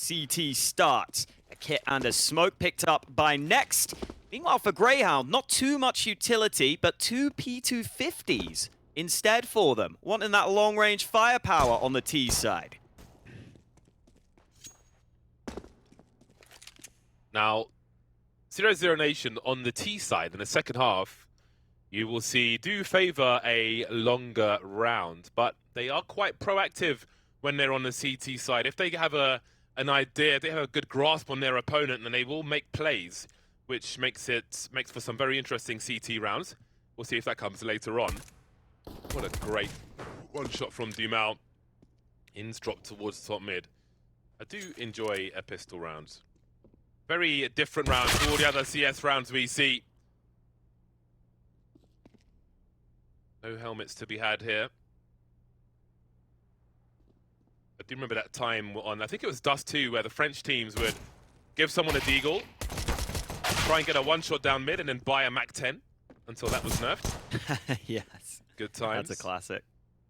CT start. A kit and a smoke picked up by Next. Meanwhile, for Grayhound, not too much utility, but two P250s instead for them, wanting that long-range firepower on the T side. Now, 00Nation on the T side in the second half, you will see, do favor a longer round, but they are quite proactive when they're on the CT side. If they have an idea, they have a good grasp on their opponent, then they will make plays, which makes for some very interesting CT rounds. We'll see if that comes later on. What a great one shot from dumau. Ins drop towards top mid. I do enjoy a pistol rounds. Very different rounds to all the other CS rounds we see. No helmets to be had here. I do remember that time on, I think it was Dust 2, where the French teams would give someone a deagle, try and get a one-shot down mid, and then buy a Mac-10 until that was nerfed. Yes. Good times. That's a classic.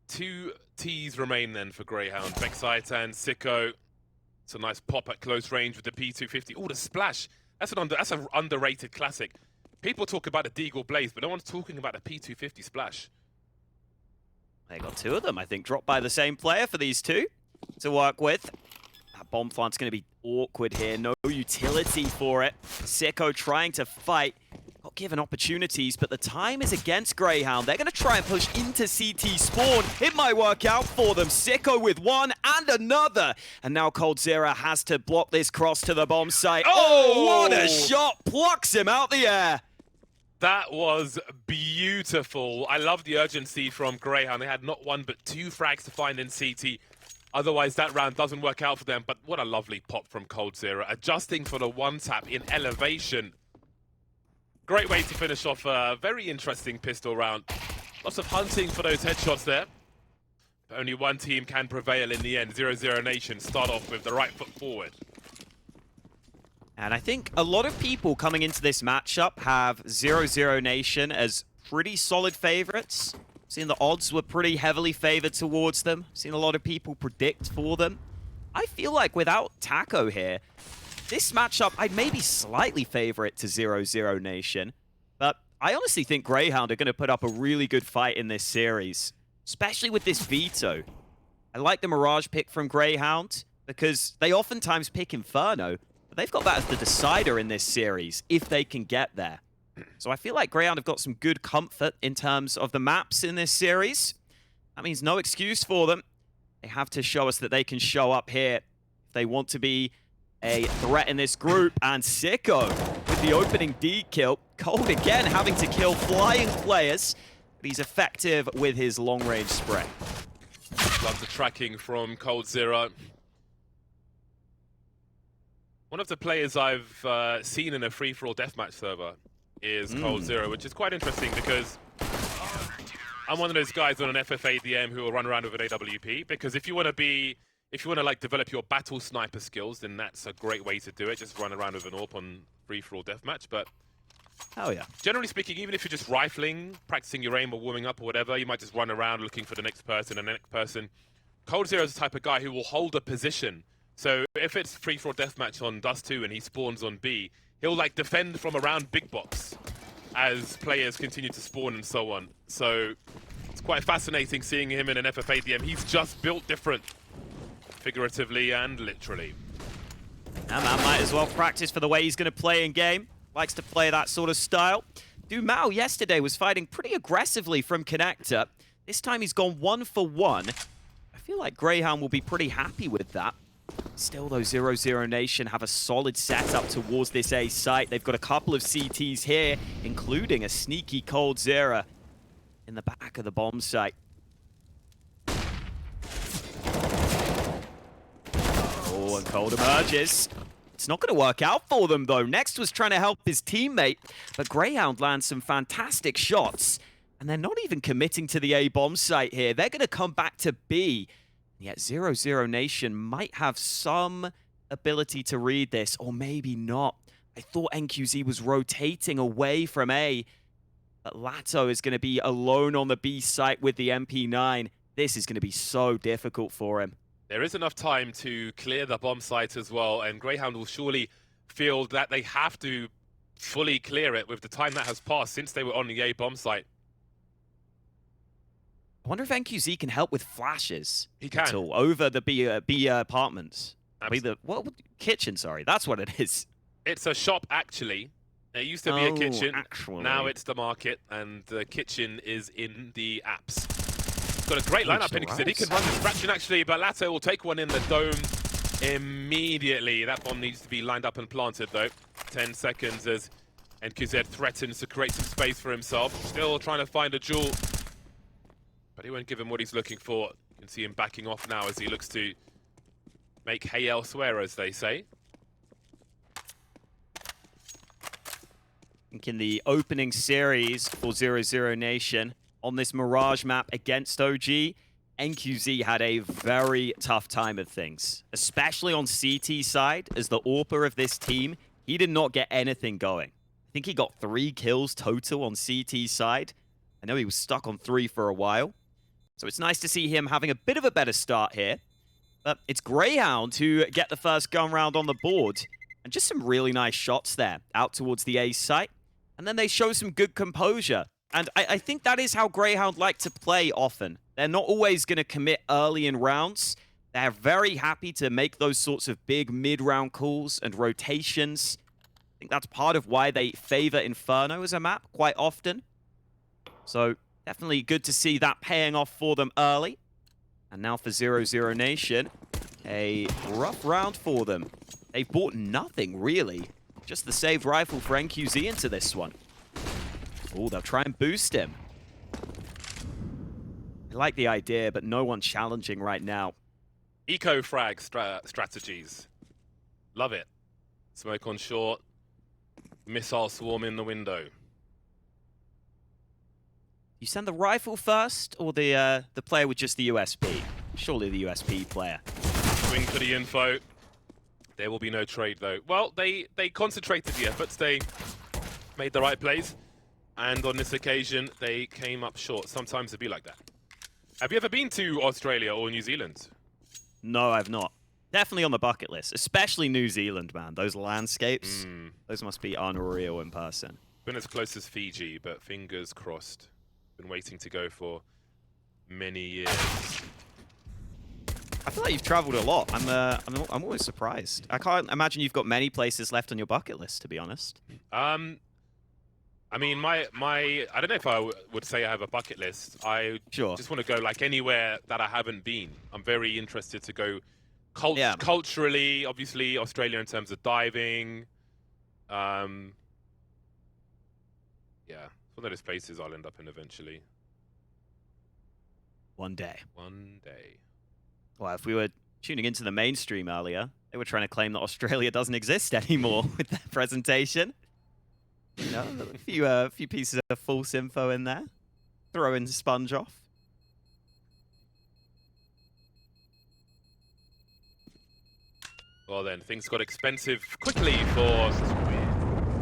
2 Ts remain then for Grayhound. Vexite and Sicko. It's a nice pop at close range with the P250. Oh, the splash. That's an underrated classic. People talk about the Deagle Blaze, but no one's talking about the P250 splash. They got 2 of them, I think, dropped by the same player for these 2 to work with. That bomb plant's going to be awkward here. No utility for it. Sicko trying to fight. Got given opportunities, but the time is against Grayhound. They're going to try and push into CT spawn. It might work out for them. Sicko with one and another. And now coldzera has to block this cross to the bomb site. Oh, what a shot! Plucks him out the air. That was beautiful. I love the urgency from Grayhound. They had not 1 but 2 frags to find in CT. Otherwise, that round doesn't work out for them. But what a lovely pop from coldzera. Adjusting for the one-tap in elevation. Great way to finish off a very interesting pistol round. Lots of hunting for those headshots there. But only one team can prevail in the end. 00Nation start off with the right foot forward. And I think a lot of people coming into this matchup have 00Nation as pretty solid favorites. Seen the odds were pretty heavily favored towards them. Seen a lot of people predict for them. I feel like without Taco here, this matchup, I'd maybe slightly favor it to 00Nation. But I honestly think Grayhound are going to put up a really good fight in this series, especially with this veto. I like the Mirage pick from Grayhound because they oftentimes pick Inferno. They've got that as the decider in this series, if they can get there. So I feel like Grayhound have got some good comfort in terms of the maps in this series. That means no excuse for them. They have to show us that they can show up here if they want to be a threat in this group. And Sicko with the opening D kill. Cold again having to kill flying players. But he's effective with his long-range spray. Love the tracking from coldzera. One of the players I've seen in a free-for-all deathmatch server is coldzera, which is quite interesting because I'm one of those guys on an FFA DM who will run around with an AWP. Because if you want to like develop your battle sniper skills, then that's a great way to do it. Just run around with an AWP on free-for-all deathmatch. But hell yeah, generally speaking, even if you're just rifling, practicing your aim or warming up or whatever, you might just run around looking for the next person and the next person. coldzera is the type of guy who will hold a position. So if it's free-for-all deathmatch on Dust 2 and he spawns on B, he'll like defend from around big box as players continue to spawn and so on. So it's quite fascinating seeing him in an FFA DM. He's just built different, figuratively and literally. And man might as well practice for the way he's going to play in game. Likes to play that sort of style. dumau yesterday was fighting pretty aggressively from Connector. This time he's gone 1 for 1. I feel like Grayhound will be pretty happy with that. Still, though, 00Nation have a solid setup towards this A site. They've got a couple of CTs here, including a sneaky coldzera in the back of the bomb site. Oh, and Cold emerges. It's not going to work out for them, though. Next was trying to help his teammate, but Grayhound lands some fantastic shots, and they're not even committing to the A bomb site here. They're going to come back to B. Yet 00Nation might have some ability to read this, or maybe not. I thought NQZ was rotating away from A, but latto is going to be alone on the B site with the MP9. This is going to be so difficult for him. There is enough time to clear the bomb site as well, and Grayhound will surely feel that they have to fully clear it with the time that has passed since they were on the A bomb site. I wonder if NQZ can help with flashes. He can. At all, over the B apartments. Absolutely. Kitchen, sorry. That's what it is. It's a shop, actually. It used to be a kitchen. Actually. Now it's the market, and the kitchen is in the apps. Got a great lineup in because he can run distraction, actually, but latto will take one in the dome immediately. That bomb needs to be lined up and planted, though. 10 seconds as NQZ threatens to create some space for himself. Still trying to find a jewel, but he won't give him what he's looking for. You can see him backing off now as he looks to make hay elsewhere, as they say. I think in the opening series for 00Nation on this Mirage map against OG, NQZ had a very tough time of things, especially on CT side. As the AWPer of this team, he did not get anything going. I think he got 3 kills total on CT side. I know he was stuck on 3 for a while. So it's nice to see him having a bit of a better start here. But it's Grayhound who get the first gun round on the board. And just some really nice shots there out towards the A site. And then they show some good composure. And I think that is how Grayhound like to play often. They're not always going to commit early in rounds. They're very happy to make those sorts of big mid-round calls and rotations. I think that's part of why they favor Inferno as a map quite often. So definitely good to see that paying off for them early. And now for 00Nation, a rough round for them. They've bought nothing, really. Just the saved rifle for NQZ into this one. Oh, they'll try and boost him. I like the idea, but no one challenging right now. Eco-frag strategies. Love it. Smoke on short. Missile swarm in the window. You send the rifle first, or the player with just the USP? Surely the USP player. Swing to the info. There will be no trade, though. Well, they concentrated the efforts. They made the right plays. And on this occasion, they came up short. Sometimes it'd be like that. Have you ever been to Australia or New Zealand? No, I've not. Definitely on the bucket list, especially New Zealand, man. Those landscapes, those must be unreal in person. Been as close as Fiji, but fingers crossed. Been waiting to go for many years. I feel like you've traveled a lot. I'm always surprised. I can't imagine you've got many places left on your bucket list, to be honest. I mean, I don't know if I would say I have a bucket list. I just want to go like anywhere that I haven't been. I'm very interested to go culturally, obviously, Australia in terms of diving. Yeah, it's one of those places I'll end up in eventually. One day. One day. Well, if we were tuning into the mainstream earlier, they were trying to claim that Australia doesn't exist anymore with their presentation. You know, a few pieces of false info in there. Throwing Sponge off. Well then, things got expensive quickly for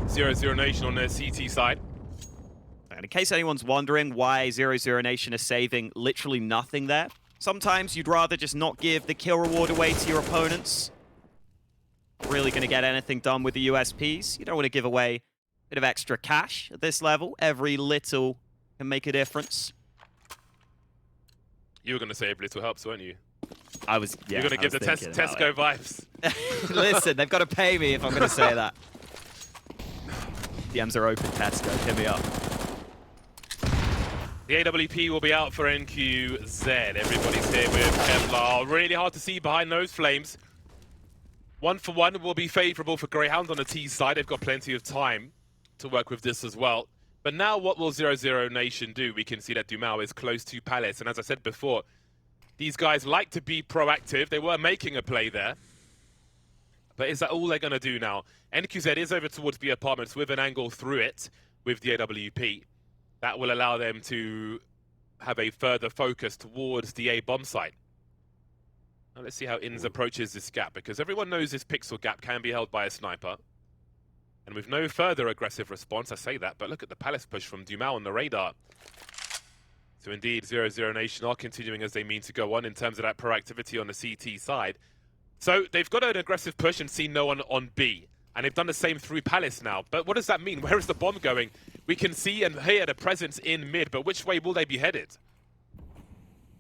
00Nation on their CT side. And in case anyone's wondering why 00Nation is saving literally nothing there, sometimes you'd rather just not give the kill reward away to your opponents. Not really going to get anything done with the USPs. You don't want to give away bit of extra cash at this level. Every little can make a difference. You were going to say every little helps, weren't you? I was, yeah. You're going to give the Tesco vibes. Listen, they've got to pay me if I'm going to say that. DMs are open, Tesco. Hit me up. The AWP will be out for NQZ. Everybody's here with Kevlar. Really hard to see behind those flames. 1-for-1 will be favorable for Grayhound on the T side. They've got plenty of time to work with this as well. But now what will 00Nation do? We can see that dumau is close to Palace. And as I said before, these guys like to be proactive. They were making a play there. But is that all they're going to do now? NQZ is over towards the apartments with an angle through it with the AWP. That will allow them to have a further focus towards the A bomb site. Now let's see how Inns approaches this gap, because everyone knows this pixel gap can be held by a sniper. And with no further aggressive response, I say that, but look at the Palace push from dumau on the radar. So indeed, 00Nation are continuing as they mean to go on in terms of that proactivity on the CT side. So they've got an aggressive push and seen no one on B. And they've done the same through Palace now. But what does that mean? Where is the bomb going? We can see and hear the presence in mid, but which way will they be headed?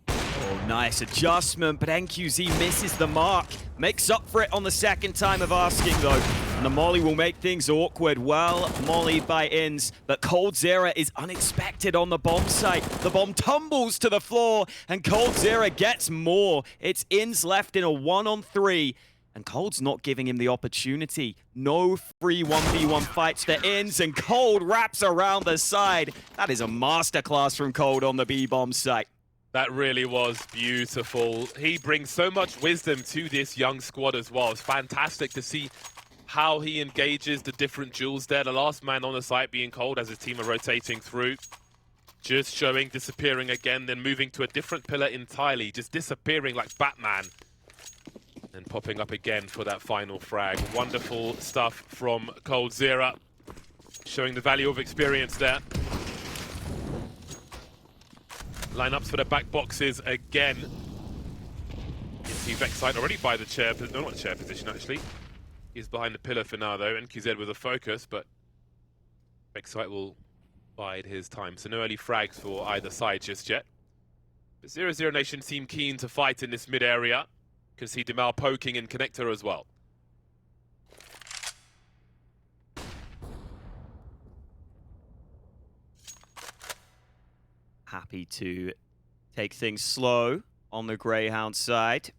Oh, nice adjustment, but NQZ misses the mark. Makes up for it on the second time of asking, though. And the molly will make things awkward. Well mollied by Inns, but coldzera is unexpected on the bomb site. The bomb tumbles to the floor, and coldzera gets more. It's Inns left in a 1-on-3. And Cold's not giving him the opportunity. No free 1v1 fights for Inns, and Cold wraps around the side. That is a masterclass from Cold on the B-bomb site. That really was beautiful. He brings so much wisdom to this young squad as well. It's fantastic to see how he engages the different duels there. The last man on the site being Cold as his team are rotating through. Just showing, disappearing again, then moving to a different pillar entirely. Just disappearing like Batman. And popping up again for that final frag. Wonderful stuff from coldzera. Showing the value of experience there. Lineups for the back boxes again. You see Vexite already by the chair, no, not chair position actually. He's behind the pillar for now though, and QZ with a focus, but Vexite will bide his time. So no early frags for either side just yet. But 00Nation seem keen to fight in this mid area. Can see dumau poking in connector as well. Happy to take things slow on the Grayhound side.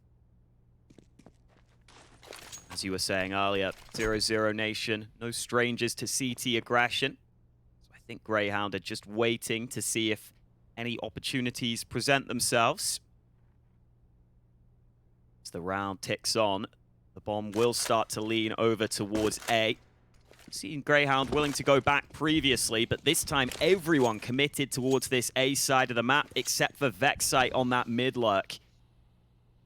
As you were saying earlier, 00Nation, no strangers to CT aggression. So I think Grayhound are just waiting to see if any opportunities present themselves. As the round ticks on, the bomb will start to lean over towards A. Seen Grayhound willing to go back previously, but this time everyone committed towards this A side of the map, except for Vexite on that mid lurk.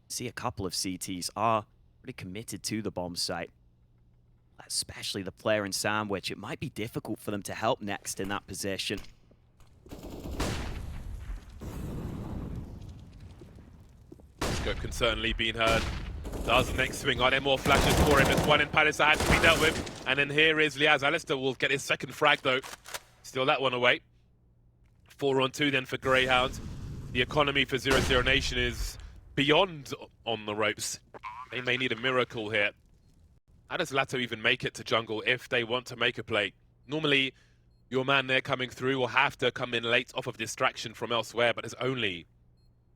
See a couple of CTs are pretty committed to the bomb site. Especially the player in Sandwich. It might be difficult for them to help next in that position. Scope can certainly be heard. Does the next swing. Are there more flashes for him? There's one in Palace that had to be dealt with. And then here is Liazz. Alistair will get his second frag though. Still that one away. 4-on-2 then for Grayhound. The economy for 00Nation is beyond on the ropes. They may need a miracle here. How does Latto even make it to jungle if they want to make a play? Normally, your man there coming through will have to come in late off of distraction from elsewhere, but there's only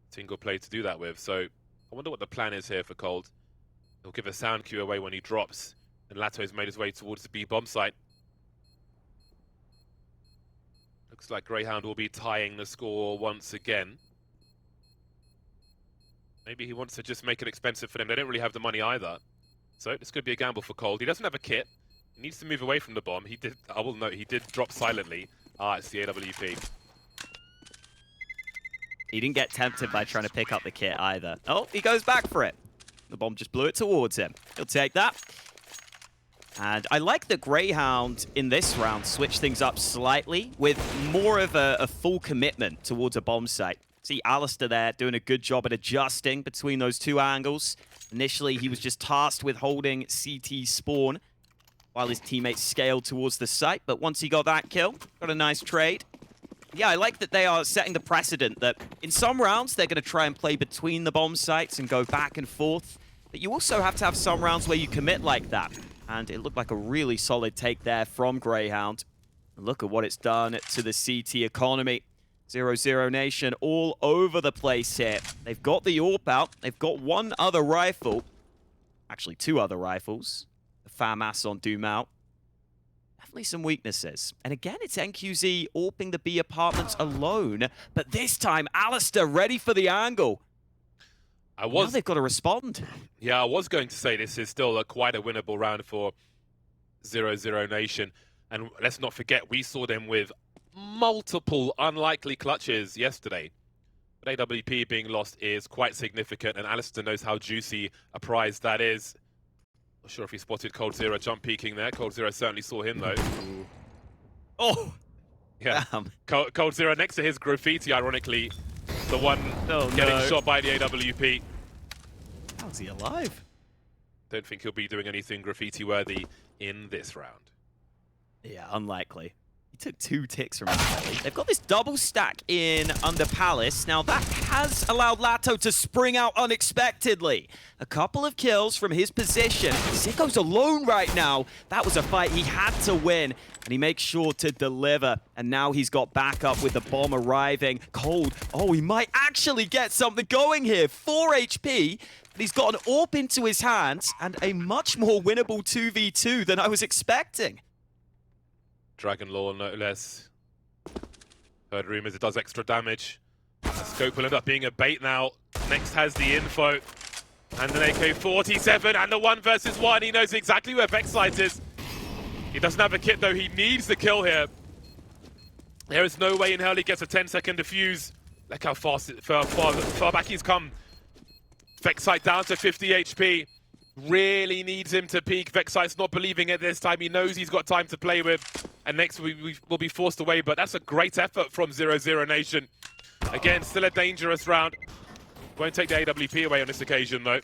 single play to do that with. So I wonder what the plan is here for Cold. He'll give a sound cue away when he drops, and Latto's made his way towards the B bomb site. Looks like Grayhound will be tying the score once again. Maybe he wants to just make it expensive for them. They don't really have the money either. So this could be a gamble for Cold. He doesn't have a kit. He needs to move away from the bomb. He did, I will note, he did drop silently. Ah, it's the AWP. He didn't get tempted by trying to pick up the kit either. Oh, he goes back for it. The bomb just blew it towards him. He'll take that. And I like that Grayhound in this round switched things up slightly with more of a full commitment towards a bomb site. See Alistair there doing a good job at adjusting between those two angles. Initially, he was just tasked with holding CT spawn while his teammates scaled towards the site. But once he got that kill, got a nice trade. Yeah, I like that they are setting the precedent that in some rounds, they're going to try and play between the bomb sites and go back and forth. But you also have to have some rounds where you commit like that. And it looked like a really solid take there from Grayhound. And look at what it's done to the CT economy. 00Nation all over the place here. They've got the AWP out. They've got one other rifle. Actually, two other rifles. The FAMAS on dumau. Definitely some weaknesses. And again, it's NQZ AWPing the B apartments alone. But this time, Alistair ready for the angle. Now they've got to respond. Yeah, I was going to say this is still quite a winnable round for 00Nation. And let's not forget, we saw them with multiple unlikely clutches yesterday. But AWP being lost is quite significant, and Alistair knows how juicy a prize that is. Not sure if he spotted coldzera jump peeking there. coldzera certainly saw him though. Oh! Yeah. Damn. coldzera next to his graffiti, ironically. The one getting shot by the AWP. How's he alive? Don't think he'll be doing anything graffiti-worthy in this round. Yeah, unlikely. He took 2 ticks from that. They've got this double stack in under Palace. Now, that has allowed latto to spring out unexpectedly. A couple of kills from his position. Sicko's alone right now. That was a fight he had to win, and he makes sure to deliver. And now he's got backup with the bomb arriving. Cold. Oh, he might actually get something going here. 4 HP. But he's got an AWP into his hands and a much more winnable 2v2 than I was expecting. Dragon Law, no less. Heard rumors it does extra damage. The scope will end up being a bait now. Next has the info. And an AK-47 and the 1 versus 1. He knows exactly where Vexite is. He doesn't have a kit though. He needs the kill here. There is no way in hell he gets a 10-second defuse. Look how far back he's come. Vexite down to 50 HP. Really needs him to peak. Vexite's not believing it this time. He knows he's got time to play with. And next we will be forced away, but that's a great effort from 00Nation. Again, still a dangerous round. Won't take the AWP away on this occasion though.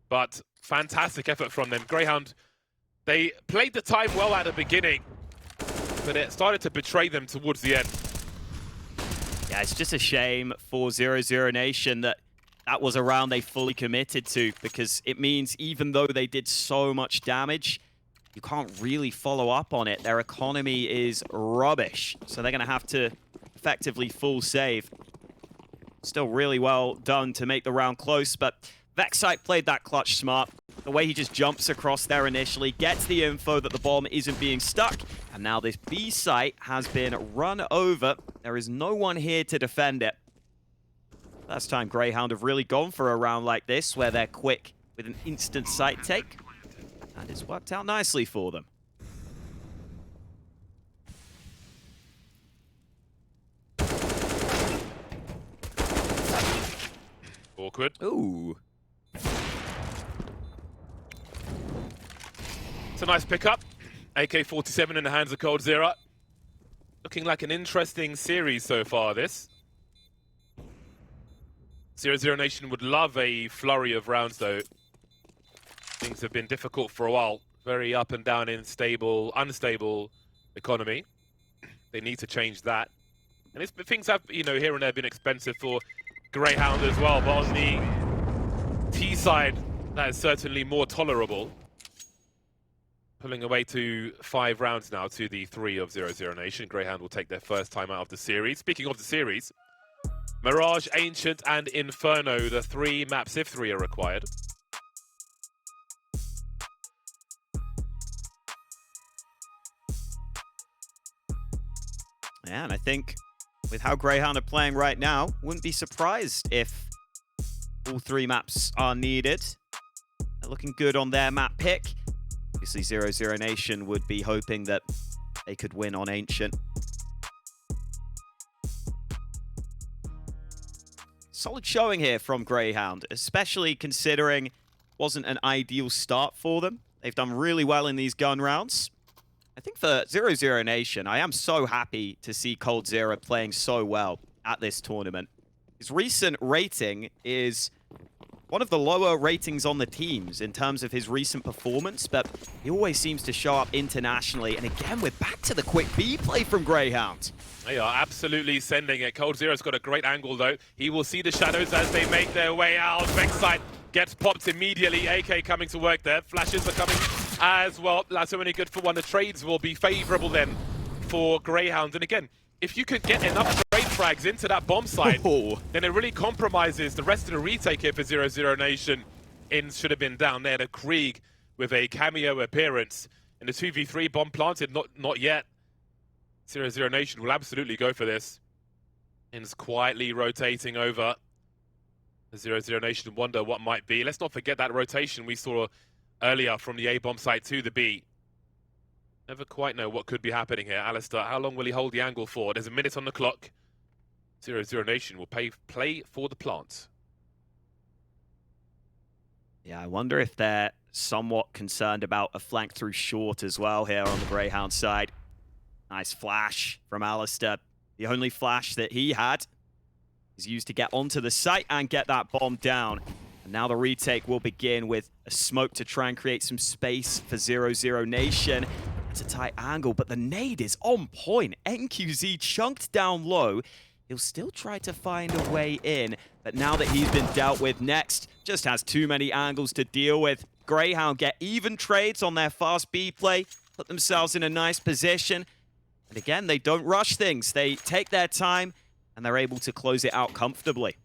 But fantastic effort from them. Grayhound, they played the time well at the beginning, but it started to betray them towards the end. Yeah, it's just a shame for 00Nation that was a round they fully committed to, because it means even though they did so much damage, you can't really follow up on it. Their economy is rubbish, so they're going to have to effectively full save. Still really well done to make the round close, but Vexite played that clutch smart. The way he just jumps across there initially, gets the info that the bomb isn't being stuck, and now this B site has been run over. There is no one here to defend it. Last time Grayhound have really gone for a round like this, where they're quick with an instant site take. And it's worked out nicely for them. Awkward. Ooh. It's a nice pickup. AK-47 in the hands of coldzera. Looking like an interesting series so far, this. 00Nation would love a flurry of rounds, though. Things have been difficult for a while. Very up and down, unstable economy. They need to change that. And things have, here and there been expensive for Grayhound as well. But on the T side, that is certainly more tolerable. Pulling away to 5 rounds now to the 3 of 00Nation. Grayhound will take their first time out of the series. Speaking of the series, Mirage, Ancient, and Inferno, the 3 maps, if 3 are required. Yeah, and I think with how Grayhound are playing right now, wouldn't be surprised if all 3 maps are needed. They're looking good on their map pick. Obviously, 00Nation would be hoping that they could win on Ancient. Solid showing here from Grayhound, especially considering it wasn't an ideal start for them. They've done really well in these gun rounds. I think for 00Nation, I am so happy to see coldzera playing so well at this tournament. His recent rating is one of the lower ratings on the teams in terms of his recent performance, but he always seems to show up internationally. And again, we're back to the quick B play from Grayhound. They are absolutely sending it. coldzera's got a great angle, though. He will see the shadows as they make their way out. Vexite gets popped immediately. AK coming to work there. Flashes are coming as well. That's only good for one. The trades will be favorable then for Grayhound. And again, if you could get enough trade frags into that bomb site, then it really compromises the rest of the retake here for 00Nation. Ins should have been down there. The Krieg with a cameo appearance. In the 2v3, bomb planted, not yet. 00Nation will absolutely go for this. Ins quietly rotating over. The 00Nation wonder what might be. Let's not forget that rotation we saw earlier from the A bomb site to the B. Never quite know what could be happening here. Alistair, how long will he hold the angle for? There's a minute on the clock. 00Nation will play for the plant. Yeah, I wonder if they're somewhat concerned about a flank through short as well here on the Grayhound side. Nice flash from Alistair. The only flash that he had is used to get onto the site and get that bomb down. And now the retake will begin with a smoke to try and create some space for 00Nation. It's a tight angle, but the nade is on point. NQZ chunked down low. He'll still try to find a way in, but now that he's been dealt with next, just has too many angles to deal with. Grayhound get even trades on their fast B play, put themselves in a nice position. And again, they don't rush things. They take their time, and they're able to close it out comfortably.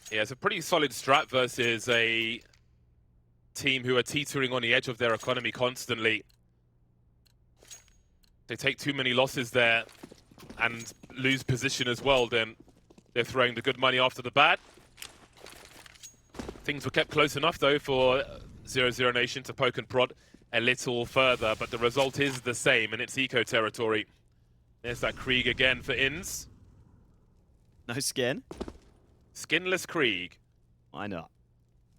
Yeah, it's a pretty solid strat versus a team who are teetering on the edge of their economy constantly. They take too many losses there and lose position as well, then they're throwing the good money after the bad. Things were kept close enough, though, for 00Nation to poke and prod a little further, but the result is the same, and it's eco territory. There's that Krieg again for Inns. No skin? Skinless Krieg. Why not?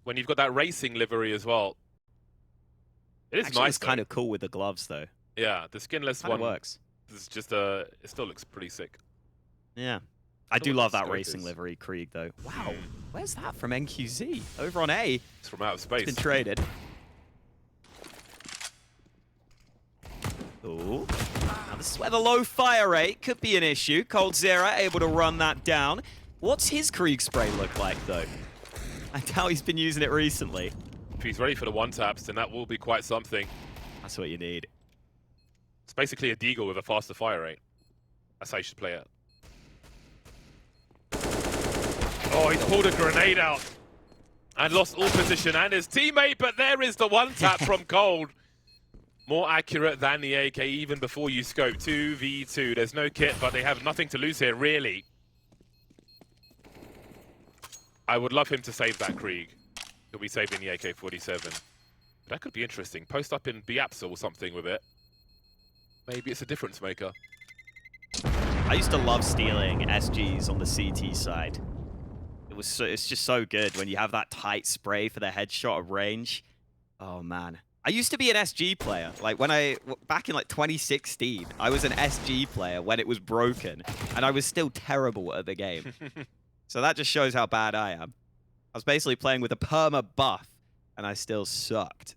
When you've got that racing livery as well. It is Actually, nice, it's kind of cool with the gloves, though. Yeah, the skinless Kinda one works. is just it still looks pretty sick. Yeah. I Don't do know love what the that scope racing is. livery, Krieg, though. Wow. Where's that from NQZ? Over on A. It's from outer space. It's been traded. Ooh. Now this is where the low fire rate could be an issue. coldzera able to run that down. What's his Krieg spray look like, though? I doubt he's been using it recently. If he's ready for the one-taps, then that will be quite something. That's what you need. It's basically a deagle with a faster fire rate. That's how you should play it. Oh, he's pulled a grenade out and lost all position and his teammate, but there is the one-tap from Cold. More accurate than the AK even before you scope. 2v2. There's no kit, but they have nothing to lose here, really. I would love him to save that Krieg. He'll be saving the AK-47. That could be interesting. Post up in Biapsa or something with it. Maybe it's a difference maker. I used to love stealing SGs on the CT side. It's just so good when you have that tight spray for the headshot of range. Oh, man. I used to be an SG player. Like, back in, like, 2016, I was an SG player when it was broken, and I was still terrible at the game. So that just shows how bad I am. I was basically playing with a perma buff, and I still sucked.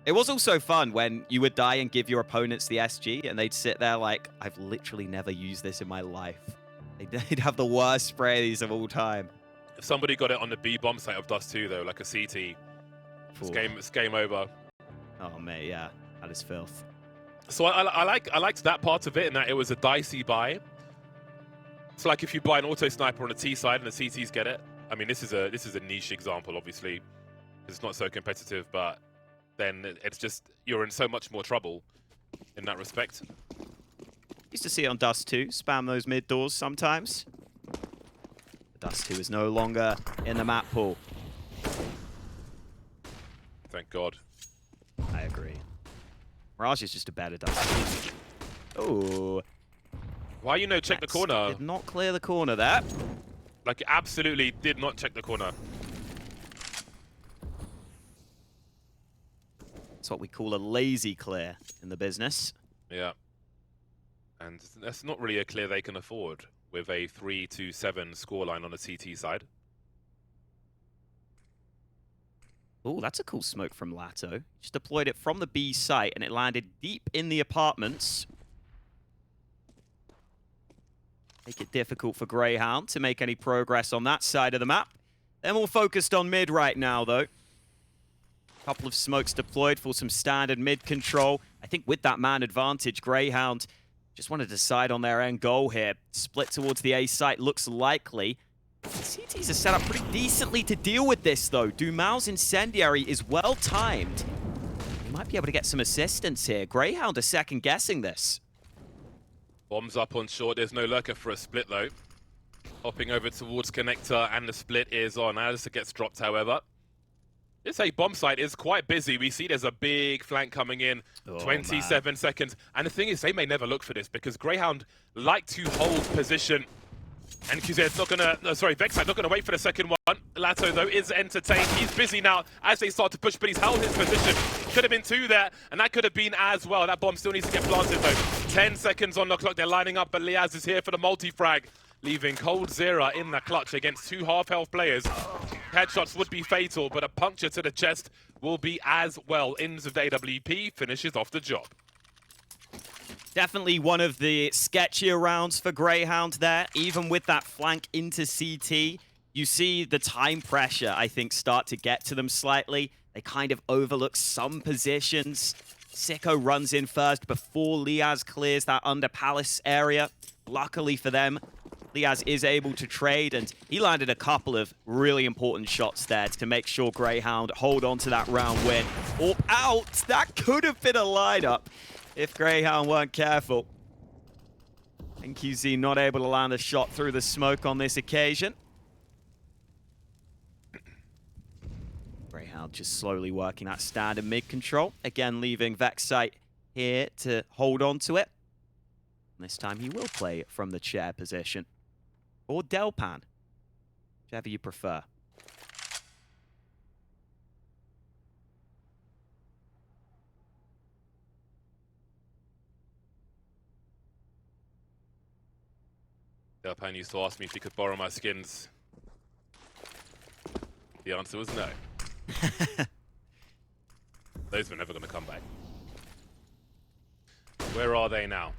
It was also fun when you would die and give your opponents the SG, and they'd sit there like, I've literally never used this in my life. They'd have the worst sprays of all time. If somebody got it on the B bomb site of Dust 2, though, like a CT, it's game over. Oh, mate, yeah. That is filth. So I liked that part of it, in that it was a dicey buy. It's like if you buy an auto sniper on a T side and the CTs get it. I mean, this is a niche example, obviously. It's not so competitive, but then it's just, you're in so much more trouble in that respect. Used to see it on Dust 2, spam those mid doors sometimes. Dust 2 is no longer in the map pool. Thank God. I agree. Mirage is just a better Dust 2. Oh. Why check the corner? Did not clear the corner there. Like, absolutely did not check the corner. It's what we call a lazy clear in the business. Yeah. And that's not really a clear they can afford with a 3-7 scoreline on the CT side. Oh, that's a cool smoke from latto. Just deployed it from the B site, and it landed deep in the apartments. Make it difficult for Grayhound to make any progress on that side of the map. They're more focused on mid right now, though. Couple of smokes deployed for some standard mid control. I think with that man advantage, Grayhound just want to decide on their end goal here. Split towards the A site looks likely. The CTs are set up pretty decently to deal with this, though. Dumau's incendiary is well timed. He might be able to get some assistance here. Grayhound are second guessing this. Bombs up on short. There's no lurker for a split, though. Hopping over towards connector, and the split is on as it gets dropped, however. This A bomb site is quite busy. We see there's a big flank coming in. 27 seconds. And the thing is, they may never look for this because Grayhound like to hold position. NQZ's not gonna, no, sorry, Vexite not gonna wait for the second one. Latto, though, is entertained. He's busy now as they start to push, but he's held his position. Could have been two there, and that could have been as well. That bomb still needs to get planted, though. 10 seconds on the clock. They're lining up, but Liazz is here for the multi-frag, leaving coldzera in the clutch against two half-health players. Headshots would be fatal, but a puncture to the chest will be as well. Ins of the AWP finishes off the job. Definitely one of the sketchier rounds for Grayhound there. Even with that flank into CT, you see the time pressure, I think, start to get to them slightly. They kind of overlook some positions. Sicko runs in first before Liazz clears that under Palace area. Luckily for them, Liazz is able to trade, and he landed a couple of really important shots there to make sure Grayhound hold on to that round win. Or out! That could have been a lineup if Grayhound weren't careful. NQZ not able to land a shot through the smoke on this occasion. Grayhound just slowly working that standard mid control. Again, leaving Vexite here to hold on to it. This time he will play from the chair position. Or Delpan, whichever you prefer. Delpan used to ask me if he could borrow my skins. The answer was no. Those were never going to come back. Where are they now?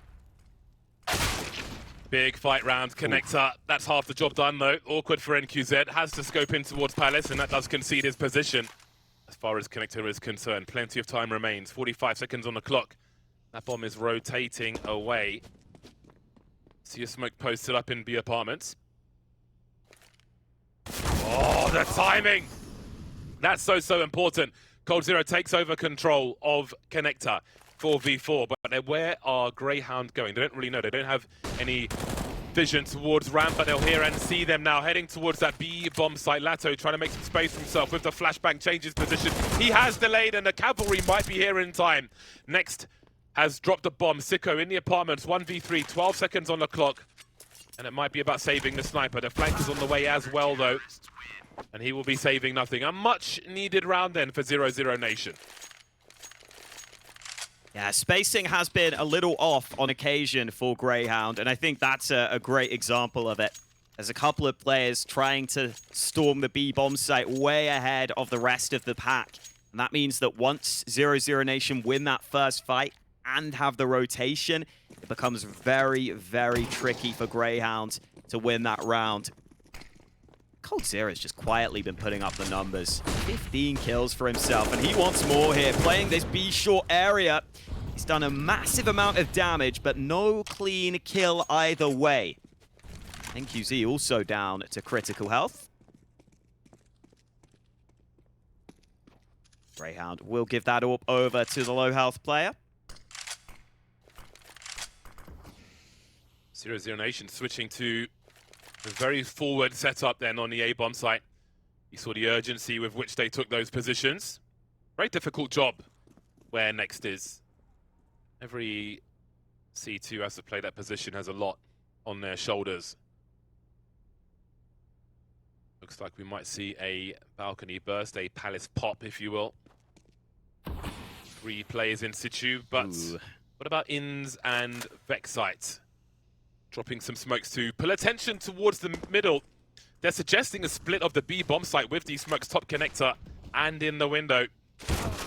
Big fight round, connector. That's half the job done, though. Awkward for NQZ. Has to scope in towards Palace, and that does concede his position. As far as connector is concerned, plenty of time remains. 45 seconds on the clock. That bomb is rotating away. See a smoke posted up in B apartments. Oh, the timing! That's so important. coldzera takes over control of connector. 4v4, but where are Grayhound going? They don't really know. They don't have any vision towards ramp, but they'll hear and see them now heading towards that B bomb site. Latto trying to make some space for himself with the flashbang, changes position. He has delayed, and the cavalry might be here in time. Next has dropped a bomb. Sicko in the apartments, 1v3, 12 seconds on the clock. And it might be about saving the sniper. The flank is on the way as well, though. And he will be saving nothing. A much needed round then for 00Nation. Yeah, spacing has been a little off on occasion for Grayhound, and I think that's a great example of it. There's a couple of players trying to storm the B bomb site way ahead of the rest of the pack. And that means that once 00Nation win that first fight and have the rotation, it becomes very, very tricky for Grayhound to win that round. coldzera's just quietly been putting up the numbers. 15 kills for himself, and he wants more here. Playing this B short area. He's done a massive amount of damage, but no clean kill either way. NQZ also down to critical health. Grayhound will give that AWP over to the low health player. 00Nation switching to a very forward setup then on the A bomb site. You saw the urgency with which they took those positions. Very difficult job where next is. Every C2 has to play that position, has a lot on their shoulders. Looks like we might see a balcony burst, a palace pop, if you will. 3 players in situ, but what about Ins and Vexite? Dropping some smokes to pull attention towards the middle. They're suggesting a split of the B bomb site with these smokes, top connector and in the window.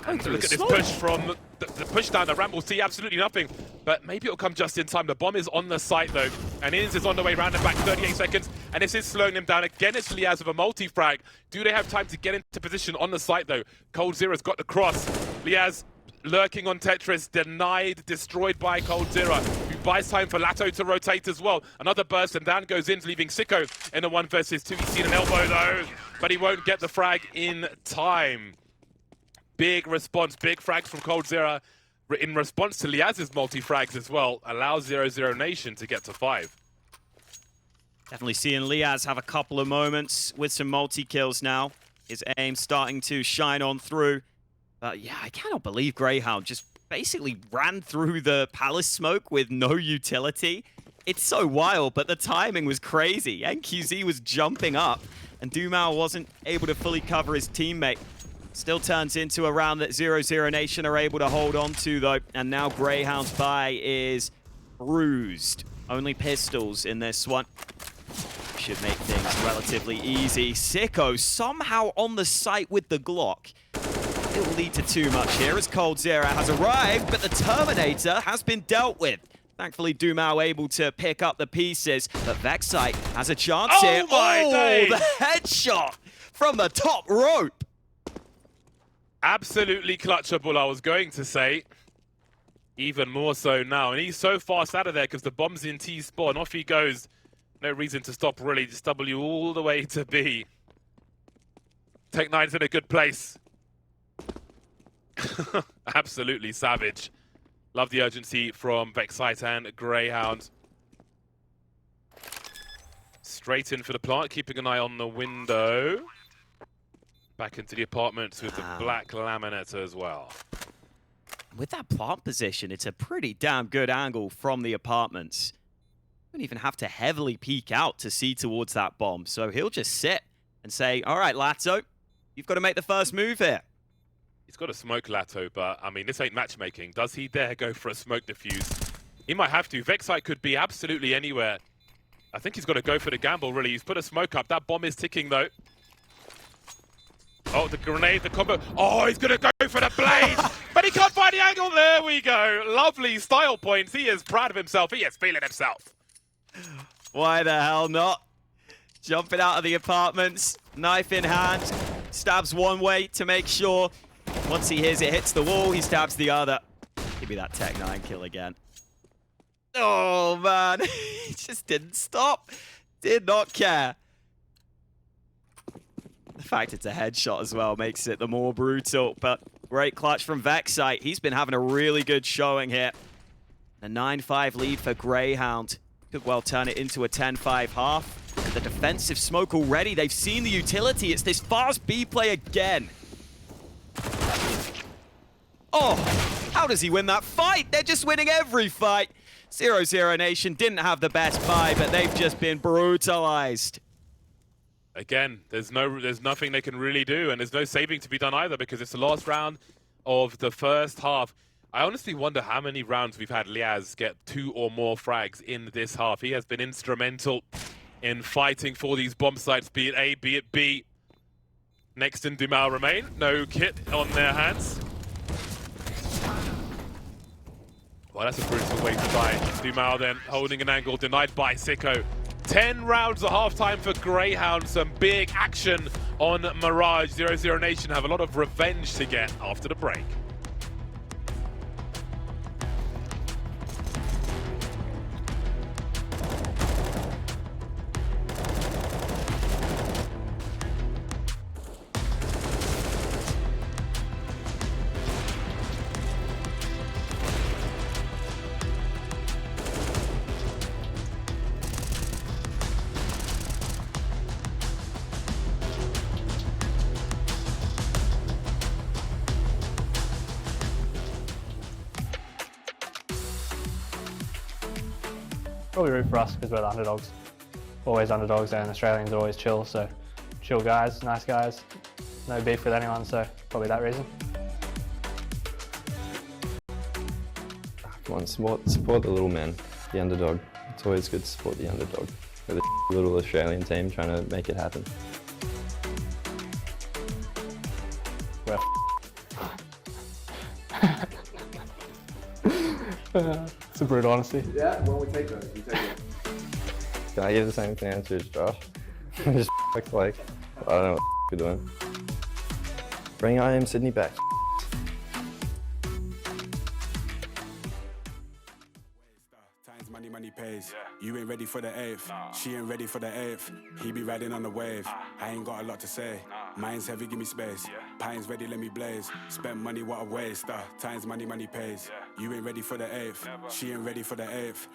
And look at this push from the push down the ramp. We'll see absolutely nothing, but maybe it'll come just in time. The bomb is on the site though, and Ins is on the way round and back, 38 seconds, and this is slowing them down. Again, it's Liazz with a multi-frag. Do they have time to get into position on the site though? coldzera's got the cross. Liazz lurking on Tetris, denied, destroyed by coldzera, who buys time for Latto to rotate as well. Another burst and down goes in, leaving Sicko in a 1 versus 2. He's seen an elbow though, but he won't get the frag in time. Big response, big frags from coldzera in response to Liazz's multi-frags as well. Allows 00Nation to get to 5. Definitely seeing Liazz have a couple of moments with some multi-kills now. His aim starting to shine on through. But yeah, I cannot believe Grayhound just basically ran through the palace smoke with no utility. It's so wild, but the timing was crazy. NQZ was jumping up, and dumau wasn't able to fully cover his teammate. Still turns into a round that 00Nation are able to hold on to, though. And now Grayhound's buy is bruised. Only pistols in this one. Should make things relatively easy. Sicko somehow on the site with the Glock. It will lead to too much here as coldzera has arrived, but the Terminator has been dealt with. Thankfully, dumau able to pick up the pieces, but Vexite has a chance here. Oh, the headshot from the top rope. Absolutely clutchable, I was going to say. Even more so now. And he's so fast out of there because the bomb's in T spawn. Off he goes. No reason to stop, really. Just W all the way to B. Tech9's in a good place. Absolutely savage. Love the urgency from Vexite and Grayhound. Straight in for the plant, keeping an eye on the window. Back into the apartments with the black laminate as well. With that plant position, it's a pretty damn good angle from the apartments. Don't even have to heavily peek out to see towards that bomb. So he'll just sit and say, all right, Latto, you've got to make the first move here. He's got a smoke Latto, but I mean, this ain't matchmaking. Does he dare go for a smoke defuse? He might have to. Vexite could be absolutely anywhere. I think he's got to go for the gamble, really. He's put a smoke up. That bomb is ticking, though. Oh, the grenade, the combo. Oh, he's going to go for the blade, but he can't find the angle. There we go. Lovely style points. He is proud of himself. He is feeling himself. Why the hell not? Jumping out of the apartments, knife in hand, stabs one way to make sure. Once he hears it hits the wall, he stabs the other. Give me that Tech9 kill again. Oh, man. He just didn't stop. Did not care. The fact it's a headshot as well makes it the more brutal, but great clutch from Vexite. He's been having a really good showing here. A 9-5 lead for Grayhound. Could well turn it into a 10-5 half. The defensive smoke already. They've seen the utility. It's this fast B play again. Oh, how does he win that fight? They're just winning every fight. 00Nation didn't have the best buy, but they've just been brutalized. Again, there's nothing they can really do, and there's no saving to be done either because it's the last round of the first half. I honestly wonder how many rounds we've had Liazz get 2 or more frags in this half. He has been instrumental in fighting for these bomb sites, be it A, be it B. Next and dumau remain. No kit on their hands. Well, that's a brutal way to die. dumau then holding an angle, denied by Sicko. 10 rounds at halftime for Grayhound. Some big action on Mirage. 00Nation have a lot of revenge to get after the break. Probably root for us because we're the underdogs. Always underdogs, and Australians are always chill, so chill guys, nice guys. No beef with anyone, so probably that reason. Come on, support the little man, the underdog. It's always good to support the underdog. We're the little Australian team trying to make it happen. We're it's a brutal honesty. Yeah, well, we take those. We take it. Can I give the same answer as Josh? Just like, I don't know what we're doing. Bring I Am Sydney back. Money pays. You ain't ready for the 8th. She ain't ready for the 8th. He be riding on the wave. I ain't got a lot to say. Mine's heavy, give me space. Pine's ready, let me blaze. Spend money, what a waste. Times money pays. You ain't ready for the 8th. She ain't ready for the 8th.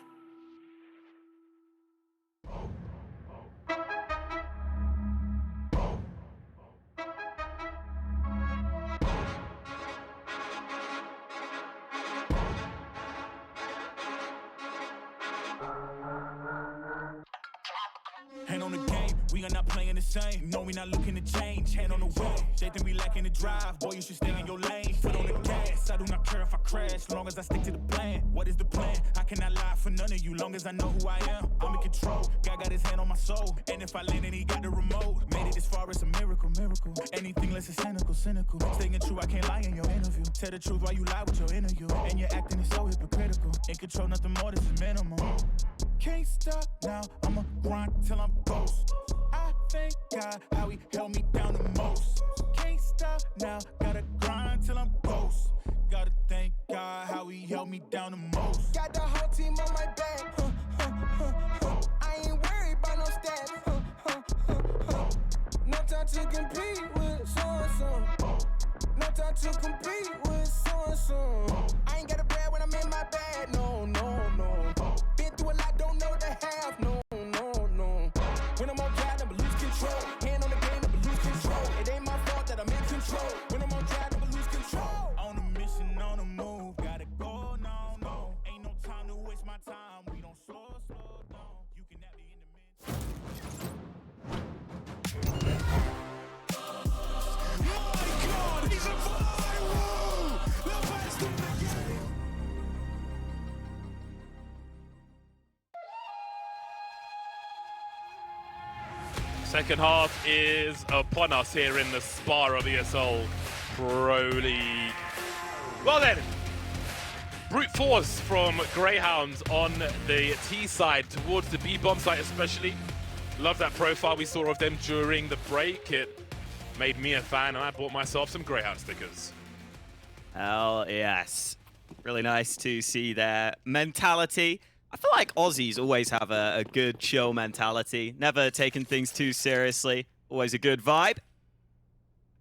Hand on the game, we are not playing the same. No, we not looking to change. Hand on the wheel, they think we lacking the drive. Boy, you should stay in your lane. Foot on the gas, I do not care if I crash, long as I stick to the plan. What is the plan? I cannot lie for none of you, long as I know who I am. I'm in control, God got his hand on my soul. And if I land and he got the remote, made it this far, it's a miracle, miracle. Anything less is cynical, cynical. Staying true, I can't lie in your interview. Tell the truth while you lie with your interview. And your acting is so hypocritical. In control, nothing more, this is minimum. Can't stop now, I'ma grind till I'm ghost. I thank God how he held me down the most. Can't stop now, gotta grind till I'm ghost. Gotta thank God how he held me down the most. Got the whole team on my back. I ain't worried about no stats. No time to compete with so-and-so. No time to compete with so-and-so. I ain't got a brag when I'm in my bag. No, no, no. Been through a lot, don't know the half. No, no, no. When I'm on drive, I'ma lose control. Hand on the game, I'ma lose control. It ain't my fault that I'm in control. When I'm on drive, I'ma lose control. On a mission, on the move, gotta go, no, no. Ain't no time to waste my time. We don't slow down. You can have the in the My God, he's a viral! The best of the game! Second half is upon us here in the Spa of ESL Pro League. Well then, brute force from Grayhound on the T side towards the B bomb site especially. Love that profile we saw of them during the break. It made me a fan and I bought myself some Grayhound stickers. Hell yes. Really nice to see their mentality. I feel like Aussies always have a good chill mentality. Never taking things too seriously. Always a good vibe.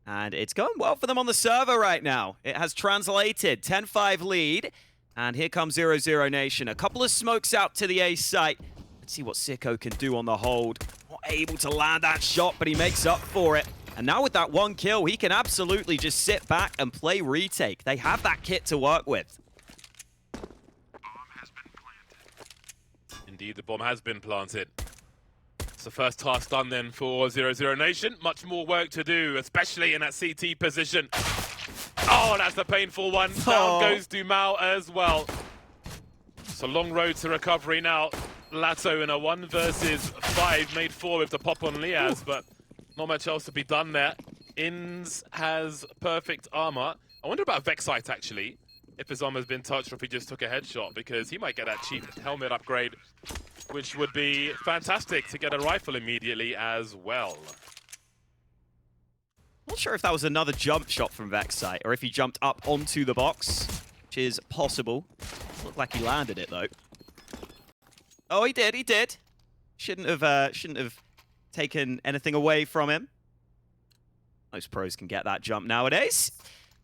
And it's going well for them on the server right now. It has translated. 10-5 lead. And here comes 00Nation. A couple of smokes out to the A site. Let's see what Sicko can do on the hold. Not able to land that shot, but he makes up for it. And now with that one kill, he can absolutely just sit back and play retake. They have that kit to work with. Indeed, the bomb has been planted. It's the first task done then for 00Nation. Much more work to do, especially in that CT position. Oh, that's a painful one. Down goes dumau as well. It's a long road to recovery now. Latto in a 1 versus 5 made 4 with the pop on Liazz, but not much else to be done there. Inns has perfect armor. I wonder about Vexite actually, if his armor's been touched or if he just took a headshot, because he might get that cheap helmet upgrade, which would be fantastic to get a rifle immediately as well. Not sure if that was another jump shot from Vexite or if he jumped up onto the box, which is possible. Looked like he landed it though. Oh, he did, he did. Shouldn't have taken anything away from him. Most pros can get that jump nowadays.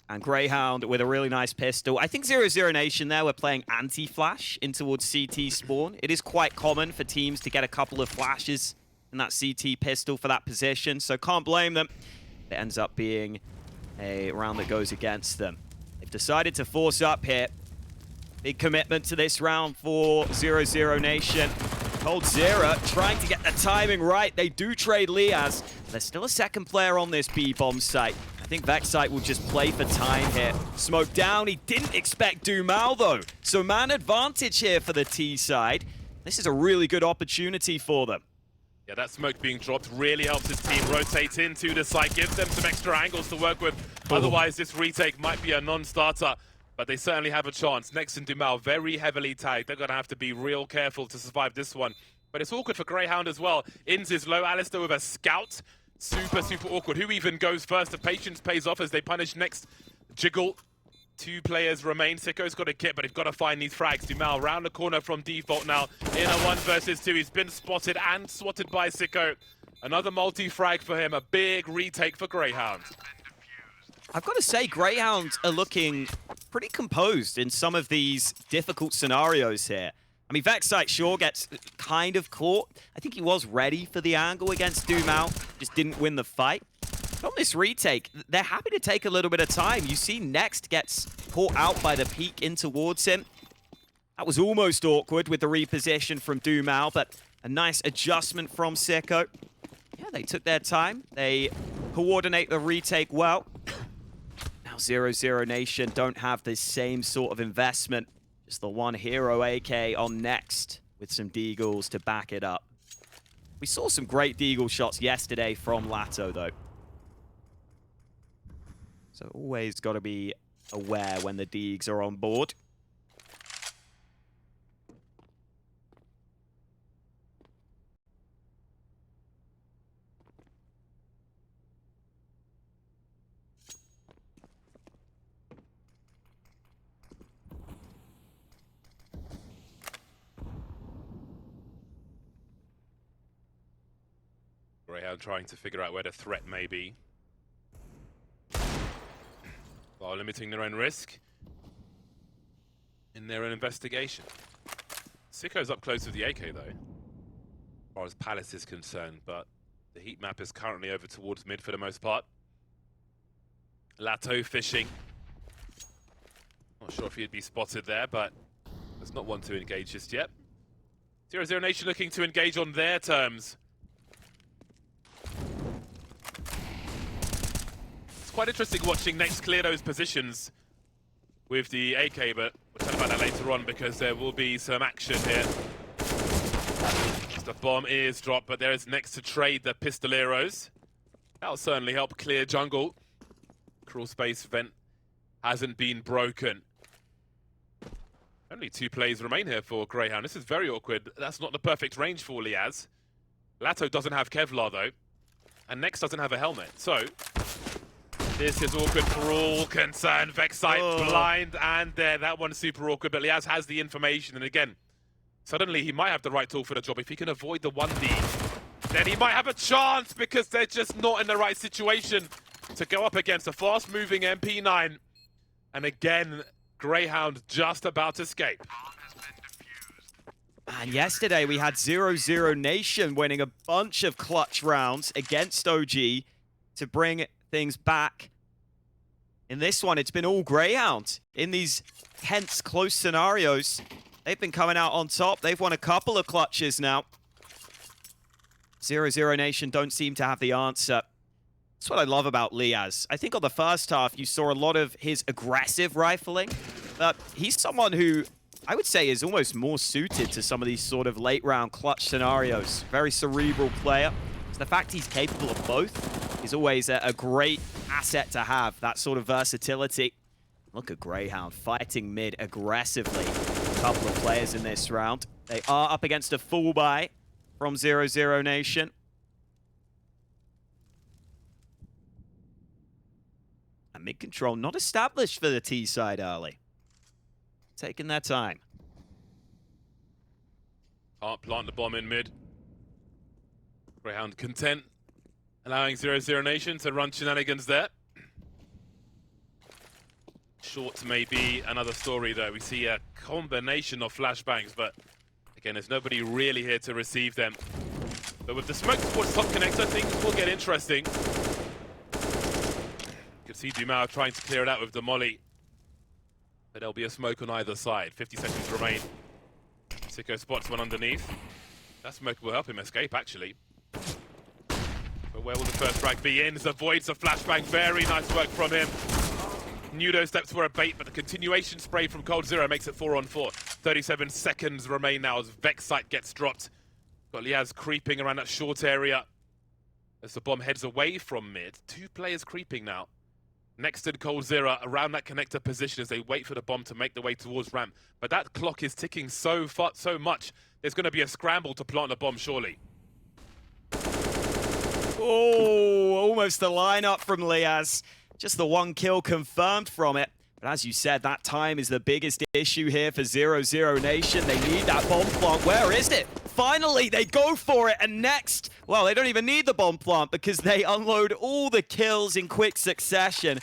And Grayhound with a really nice pistol. I think 00Nation there were playing anti-flash in towards CT spawn. It is quite common for teams to get a couple of flashes in that CT pistol for that position, so can't blame them. It ends up being a round that goes against them. They've decided to force up here. Big commitment to this round for 00Nation. coldzera trying to get the timing right. They do trade Liazz. There's still a second player on this B-bomb site. I think Vexite will just play for time here. Smoke down. He didn't expect dumau though. So man advantage here for the T side. This is a really good opportunity for them. Yeah, that smoke being dropped really helps his team rotate into the site, gives them some extra angles to work with. Otherwise, this retake might be a non-starter, but they certainly have a chance. Next in dumau, very heavily tagged. They're going to have to be real careful to survive this one. But it's awkward for Grayhound as well. Inns is low. Alistair with a scout. Super, super awkward. Who even goes first? The patience pays off as they punish next. Jiggle. 2 players remain. Sicko's got a kit, but he's got to find these frags. dumau round the corner from default now. In a 1 versus 2. He's been spotted and swatted by Sicko. Another multi-frag for him. A big retake for Grayhound. I've got to say, Greyhounds are looking pretty composed in some of these difficult scenarios here. I mean, Vexite sure gets kind of caught. I think he was ready for the angle against dumau, just didn't win the fight. But on this retake, they're happy to take a little bit of time. You see Next gets caught out by the peek in towards him. That was almost awkward with the reposition from dumau, but A nice adjustment from Sicko. Yeah, they took their time. They coordinate the retake well. Now 00Nation don't have the same sort of investment. Just the one hero AK on next with some deagles to back it up. We saw some great deagle shots yesterday from latto, though. So always got to be aware when the deags are on board. Grayhound trying to figure out where the threat may be, while limiting their own risk in their own investigation. Sicko's up close with the AK though, as far as Palace is concerned, but the heat map is currently over towards mid for the most part. Latto fishing. Not sure if he'd be spotted there, but there's not one to engage just yet. 00Nation looking to engage on their terms. Quite interesting watching Next clear those positions with the AK, but we'll talk about that later on because there will be some action here. The bomb is dropped, but there is Next to trade the pistoleros. That'll certainly help clear jungle. Crawl space vent hasn't been broken. Only 2 plays remain here for Grayhound. This is very awkward. That's not the perfect range for Liazz. Latto doesn't have Kevlar though, and Next doesn't have a helmet, so this is awkward for all concerned. Vexite blind, and there, that one's super awkward, but Liazz has the information, and again, suddenly he might have the right tool for the job. If he can avoid the 1D, then he might have a chance, because they're just not in the right situation to go up against a fast-moving MP9. And again, Grayhound just about to escape. And yesterday we had 00Nation winning a bunch of clutch rounds against OG to bring things back. In this one, it's been all Grayhound. In these tense, close scenarios, they've been coming out on top. They've won a couple of clutches now. 00Nation don't seem to have the answer. That's what I love about Liazz. I think on the first half, you saw a lot of his aggressive rifling, but he's someone who I would say is almost more suited to some of these sort of late-round clutch scenarios. Very cerebral player. So the fact he's capable of both is always a great asset to have, that sort of versatility. Look at Grayhound fighting mid aggressively. A couple of players in this round. They are up against a full buy from 00Nation. And mid control not established for the T side early. Taking their time. Can't plant the bomb in mid. Grayhound content, allowing 00Nation to run shenanigans there. Short may be another story though. We see a combination of flashbangs, but again, there's nobody really here to receive them. But with the smoke towards top connector, things will get interesting. You can see dumau trying to clear it out with the molly. But there'll be a smoke on either side. 50 seconds remain. Sicko spots one underneath. That smoke will help him escape, actually. But where will the first frag be in? Avoids a flashbang. Very nice work from him. Nudo steps for a bait, but the continuation spray from coldzera makes it 4-on-4. 37 seconds remain now as Vexite gets dropped. Got Liazz creeping around that short area as the bomb heads away from mid. 2 players creeping now. Next and coldzera around that connector position as they wait for the bomb to make the way towards ramp. But that clock is ticking so much. There's going to be a scramble to plant the bomb, surely. Oh, almost the lineup from Liazz. Just the 1 kill confirmed from it. But as you said, that time is the biggest issue here for 00Nation. They need that bomb plant. Where is it? Finally, they go for it. And next, well, they don't even need the bomb plant because they unload all the kills in quick succession.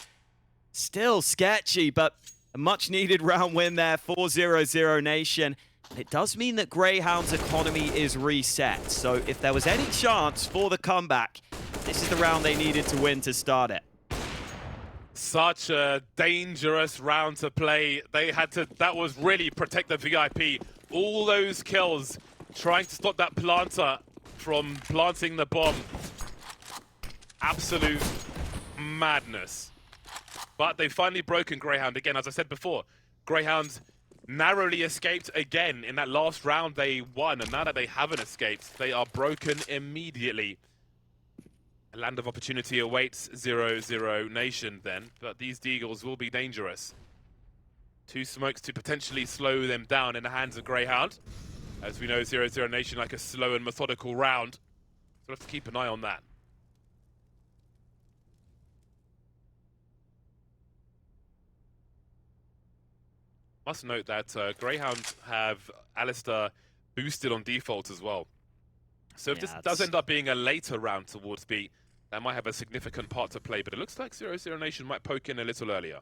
Still sketchy, but a much needed round win there for 00Nation. It does mean that Grayhound's economy is reset. So if there was any chance for the comeback, this is the round they needed to win to start it. Such a dangerous round to play. They had to, that was really protect the VIP. All those kills trying to stop that planter from planting the bomb. Absolute madness. But they've finally broken Grayhound again. As I said before, Grayhound narrowly escaped again in that last round they won, and now that they haven't escaped, they are broken immediately. A land of opportunity awaits 00Nation then, but these Deagles will be dangerous. 2 smokes to potentially slow them down in the hands of Grayhound. As we know, 00Nation like a slow and methodical round, so we'll have to keep an eye on that. Must note that Grayhound have Alistair boosted on default as well. So if this does end up being a later round towards B, that might have a significant part to play, but it looks like 00Nation might poke in a little earlier.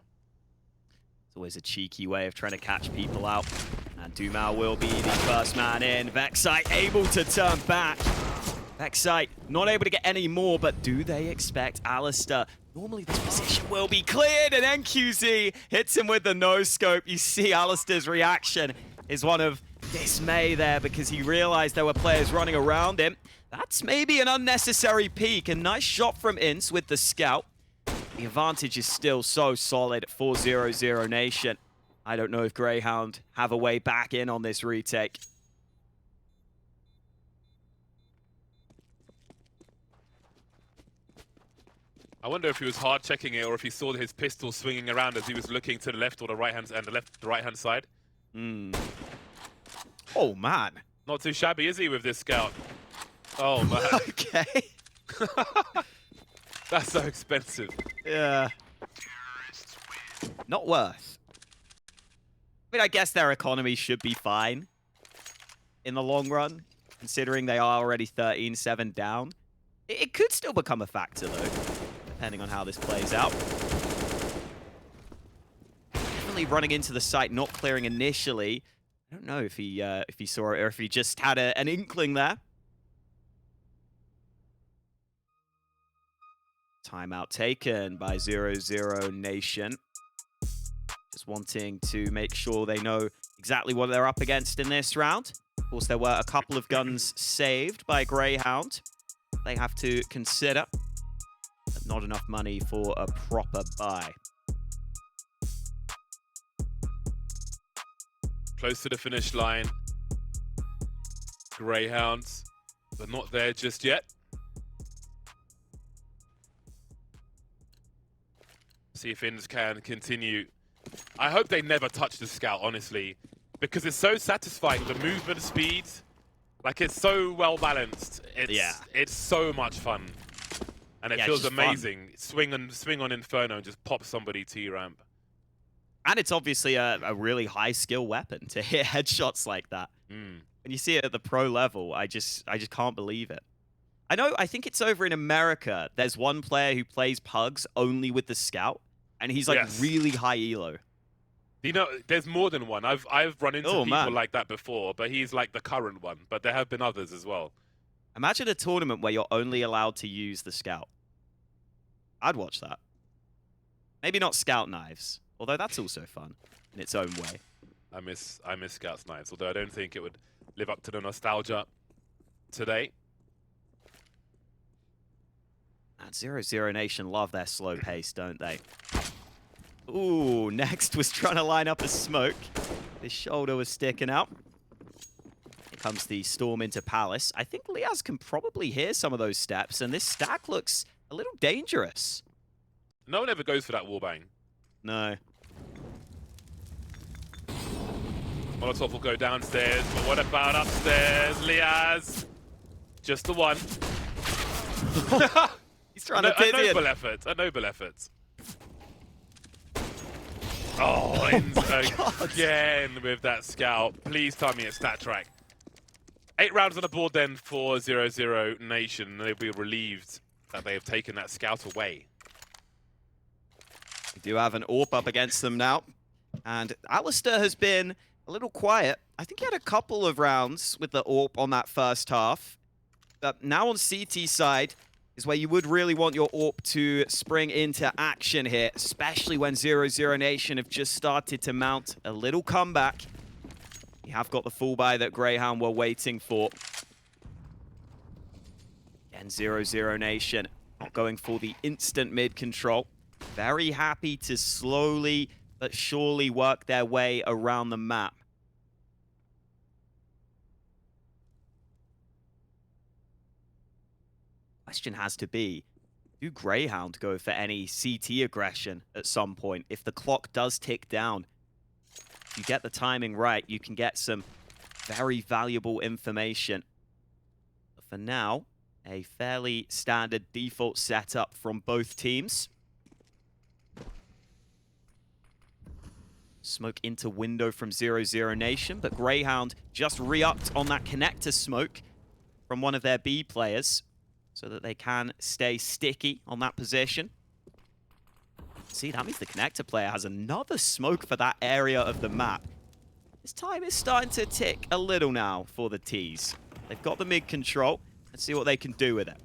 It's always a cheeky way of trying to catch people out. And dumau will be the first man in. Vexite able to turn back. Vexite not able to get any more, but do they expect Alistair? Normally this position will be cleared, and NQZ hits him with the no-scope. You see Alistair's reaction is one of dismay there because he realized there were players running around him. That's maybe an unnecessary peek. A nice shot from Ince with the scout. The advantage is still so solid for 00Nation. I don't know if Grayhound have a way back in on this retake. I wonder if he was hard checking it or if he saw his pistol swinging around as he was looking to the left or the right hand and the right hand side. Oh man. Not too shabby, is he, with this scout? Oh man. Okay. That's so expensive. Yeah. Not worth. I mean, I guess their economy should be fine in the long run, considering they are already 13-7 down. It could still become a factor, though, depending on how this plays out. Definitely running into the site, not clearing initially. I don't know if he saw it or if he just had an inkling there. Timeout taken by 00Nation. Just wanting to make sure they know exactly what they're up against in this round. Of course, there were a couple of guns saved by Grayhound. They have to consider, but not enough money for a proper buy. Close to the finish line. Greyhounds, but not there just yet. See if Inns can continue. I hope they never touch the scout, honestly, because it's so satisfying. The movement speed, like, it's so well balanced. It's so much fun, and it feels amazing. Swing on Inferno and just pop somebody T-ramp. And it's obviously a really high skill weapon to hit headshots like that. When you see it at the pro level, I just can't believe it. I think it's over in America. There's one player who plays Pugs only with the scout, and he's like really high elo. You know, there's more than one. I've run into people like that before, but he's like the current one. But there have been others as well. Imagine a tournament where you're only allowed to use the scout. I'd watch that. Maybe not scout knives, although that's also fun in its own way. I miss Scout's knives, although I don't think it would live up to the nostalgia today. And 00Nation love their slow pace, don't they? Ooh, Next was trying to line up a smoke. His shoulder was sticking out. Here comes the storm into Palace. I think Liazz can probably hear some of those steps, and this stack looks a little dangerous. No one ever goes for that wallbang. No. Molotov will go downstairs, but what about upstairs? Liazz, just the one. He's trying to pit a noble effort, a noble effort. Oh, again with that scout. Please tell me it's stat track. 8 rounds on the board then for 00Nation. They'll be relieved that they have taken that scout away. We do have an AWP up against them now. And Alistair has been a little quiet. I think he had a couple of rounds with the AWP on that first half. But now on CT side is where you would really want your AWP to spring into action here, especially when 00Nation have just started to mount a little comeback. You have got the full buy that Grayhound were waiting for. And 00Nation not going for the instant mid control. Very happy to slowly but surely work their way around the map. Question has to be, do Grayhound go for any CT aggression at some point? If the clock does tick down, if you get the timing right, you can get some very valuable information. But for now, a fairly standard default setup from both teams. Smoke into window from 00Nation, but Grayhound just re-upped on that connector smoke from one of their B players so that they can stay sticky on that position. See, that means the connector player has another smoke for that area of the map. This time is starting to tick a little now for the T's. They've got the mid control. Let's see what they can do with it.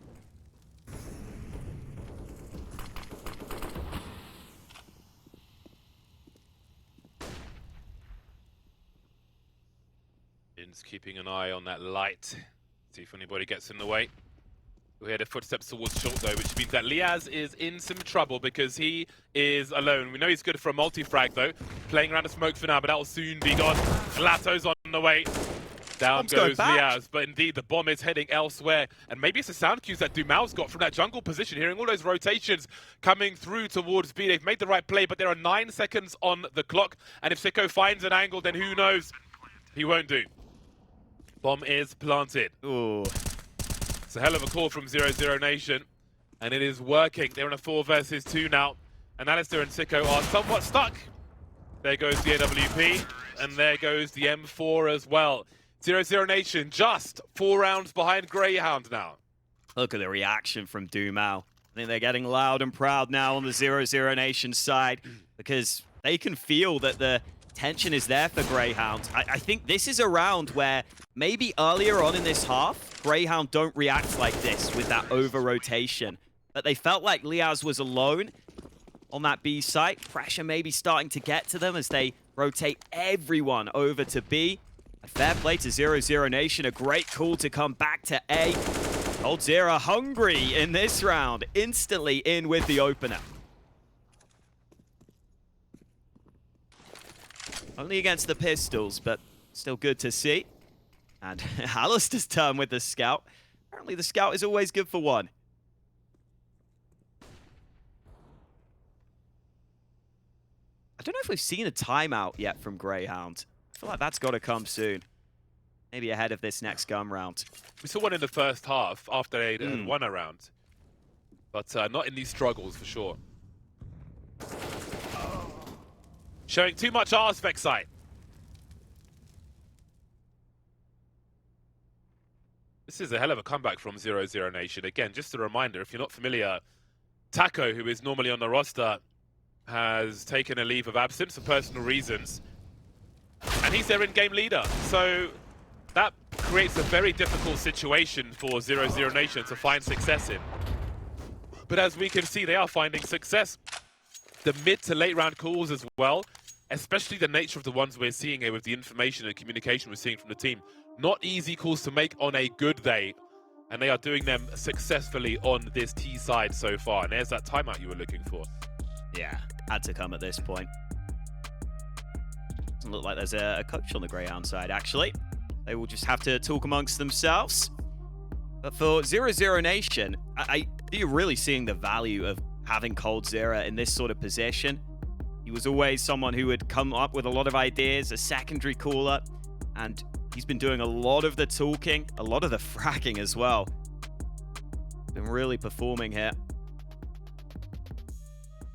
In's keeping an eye on that light. See if anybody gets in the way. We hear the footsteps towards short though, which means that Liazz is in some trouble because he is alone. We know he's good for a multi-frag though. Playing around the smoke for now, but that will soon be gone. Latto's on the way. Down goes Liazz, but indeed the bomb is heading elsewhere. And maybe it's the sound cues that dumau's got from that jungle position, hearing all those rotations coming through towards B. They've made the right play, but there are 9 seconds on the clock. And if Sicko finds an angle, then who knows? He won't do. Bomb is planted. Ooh. It's a hell of a call from 00Nation, and it is working. They're in a 4 versus 2 now, and Alistair and Sicko are somewhat stuck. There goes the AWP, and there goes the M4 as well. 00Nation just 4 rounds behind Grayhound now. Look at the reaction from dumau. I think they're getting loud and proud now on the 00Nation side because they can feel that the tension is there for Grayhound. I think this is a round where maybe earlier on in this half, Grayhound don't react like this with that over-rotation. But they felt like Liazz was alone on that B site. Pressure maybe starting to get to them as they rotate everyone over to B. A fair play to 00Nation, a great call to come back to A. coldzera hungry in this round, instantly in with the opener. Only against the pistols, but still good to see. And Alistair's turn with the scout. Apparently the scout is always good for one. I don't know if we've seen a timeout yet from Grayhound. I feel like that's got to come soon. Maybe ahead of this next gun round. We saw one in the first half after they had won a round. But not in these struggles for sure. Showing too much arse, Vexite. This is a hell of a comeback from 00Nation. Again, just a reminder, if you're not familiar, Taco, who is normally on the roster, has taken a leave of absence for personal reasons. And he's their in-game leader. So that creates a very difficult situation for 00Nation to find success in. But as we can see, they are finding success. The mid to late round calls as well, especially the nature of the ones we're seeing here with the information and communication we're seeing from the team. Not easy calls to make on a good day, and they are doing them successfully on this T side so far. And there's that timeout you were looking for. Yeah, had to come at this point. Doesn't look like there's a coach on the Grayhound side, actually. They will just have to talk amongst themselves. But for 00Nation, I do really seeing the value of having coldzera in this sort of position. He was always someone who would come up with a lot of ideas, a secondary caller, and he's been doing a lot of the talking, a lot of the fragging as well. Been really performing here.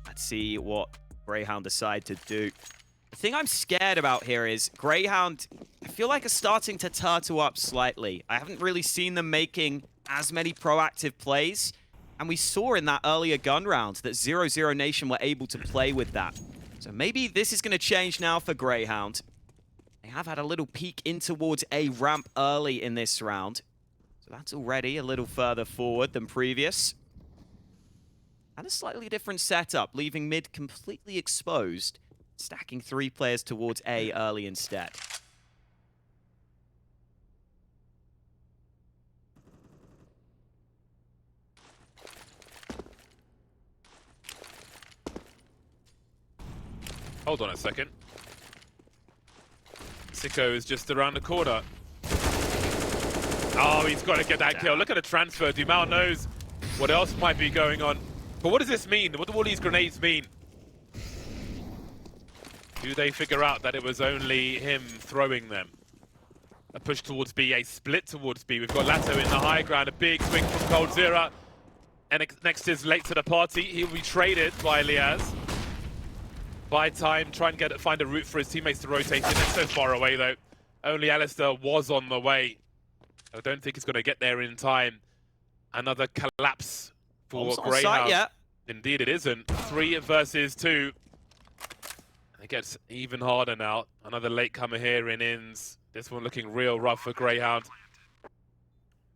Let's see what Grayhound decide to do. The thing I'm scared about here is Grayhound, I feel like, are starting to turtle up slightly. I haven't really seen them making as many proactive plays. And we saw in that earlier gun round that 00Nation were able to play with that. So maybe this is going to change now for Grayhound. They have had a little peek in towards a ramp early in this round. So that's already a little further forward than previous. And a slightly different setup, leaving mid completely exposed. Stacking 3 players towards A early instead. Hold on a second. Sicko is just around the corner. Oh, he's got to get that kill. Look at the transfer. Dumau knows what else might be going on. But what does this mean? What do all these grenades mean? Do they figure out that it was only him throwing them? A push towards B, a split towards B. We've got latto in the high ground, a big swing from coldzera. And next is late to the party. He'll be traded by Liazz. Buy time, try and find a route for his teammates to rotate in. It's so far away though. Only Alistair was on the way. I don't think he's going to get there in time. Another collapse for Grayhound. Yeah. Indeed it isn't. 3 versus 2. It gets even harder now. Another latecomer here in Inns. This one looking real rough for Grayhound.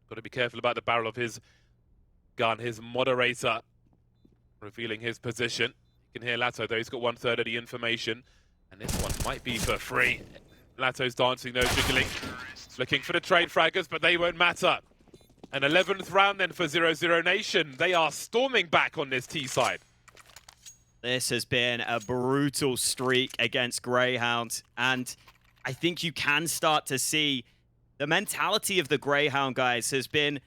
Got to be careful about the barrel of his gun. His moderator revealing his position. You can hear latto though. He's got 1/3 of the information. And this one might be for free. latto's dancing though, jiggling. Looking for the trade fraggers, but they won't matter. An 11th round then for 00Nation. They are storming back on this T side. This has been a brutal streak against Grayhound, and I think you can start to see the mentality of the Grayhound guys has been,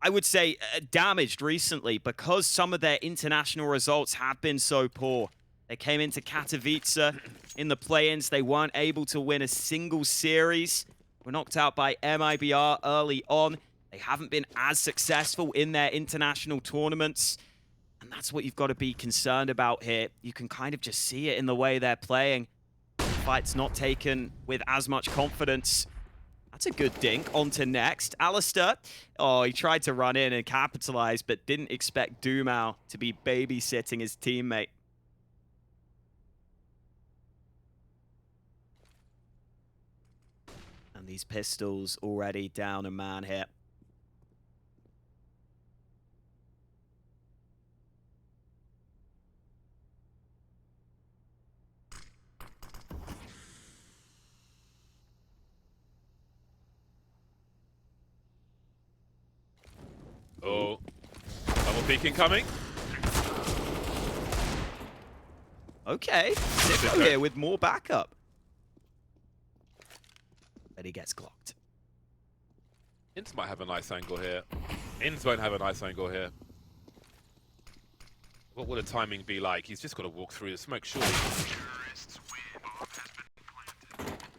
I would say, damaged recently because some of their international results have been so poor. They came into Katowice in the play-ins. They weren't able to win a single series. Were knocked out by MIBR early on. They haven't been as successful in their international tournaments. And that's what you've got to be concerned about here. You can kind of just see it in the way they're playing. The fight's not taken with as much confidence. That's a good dink. On to next. Alistair. Oh, he tried to run in and capitalize, but didn't expect dumau to be babysitting his teammate. And these pistols already down a man here. Oh, double peeking coming. Okay, Sicko here with more backup. But he gets clocked. Inns might have a nice angle here. Inns won't have a nice angle here. What would the timing be like? He's just got to walk through the smoke, surely.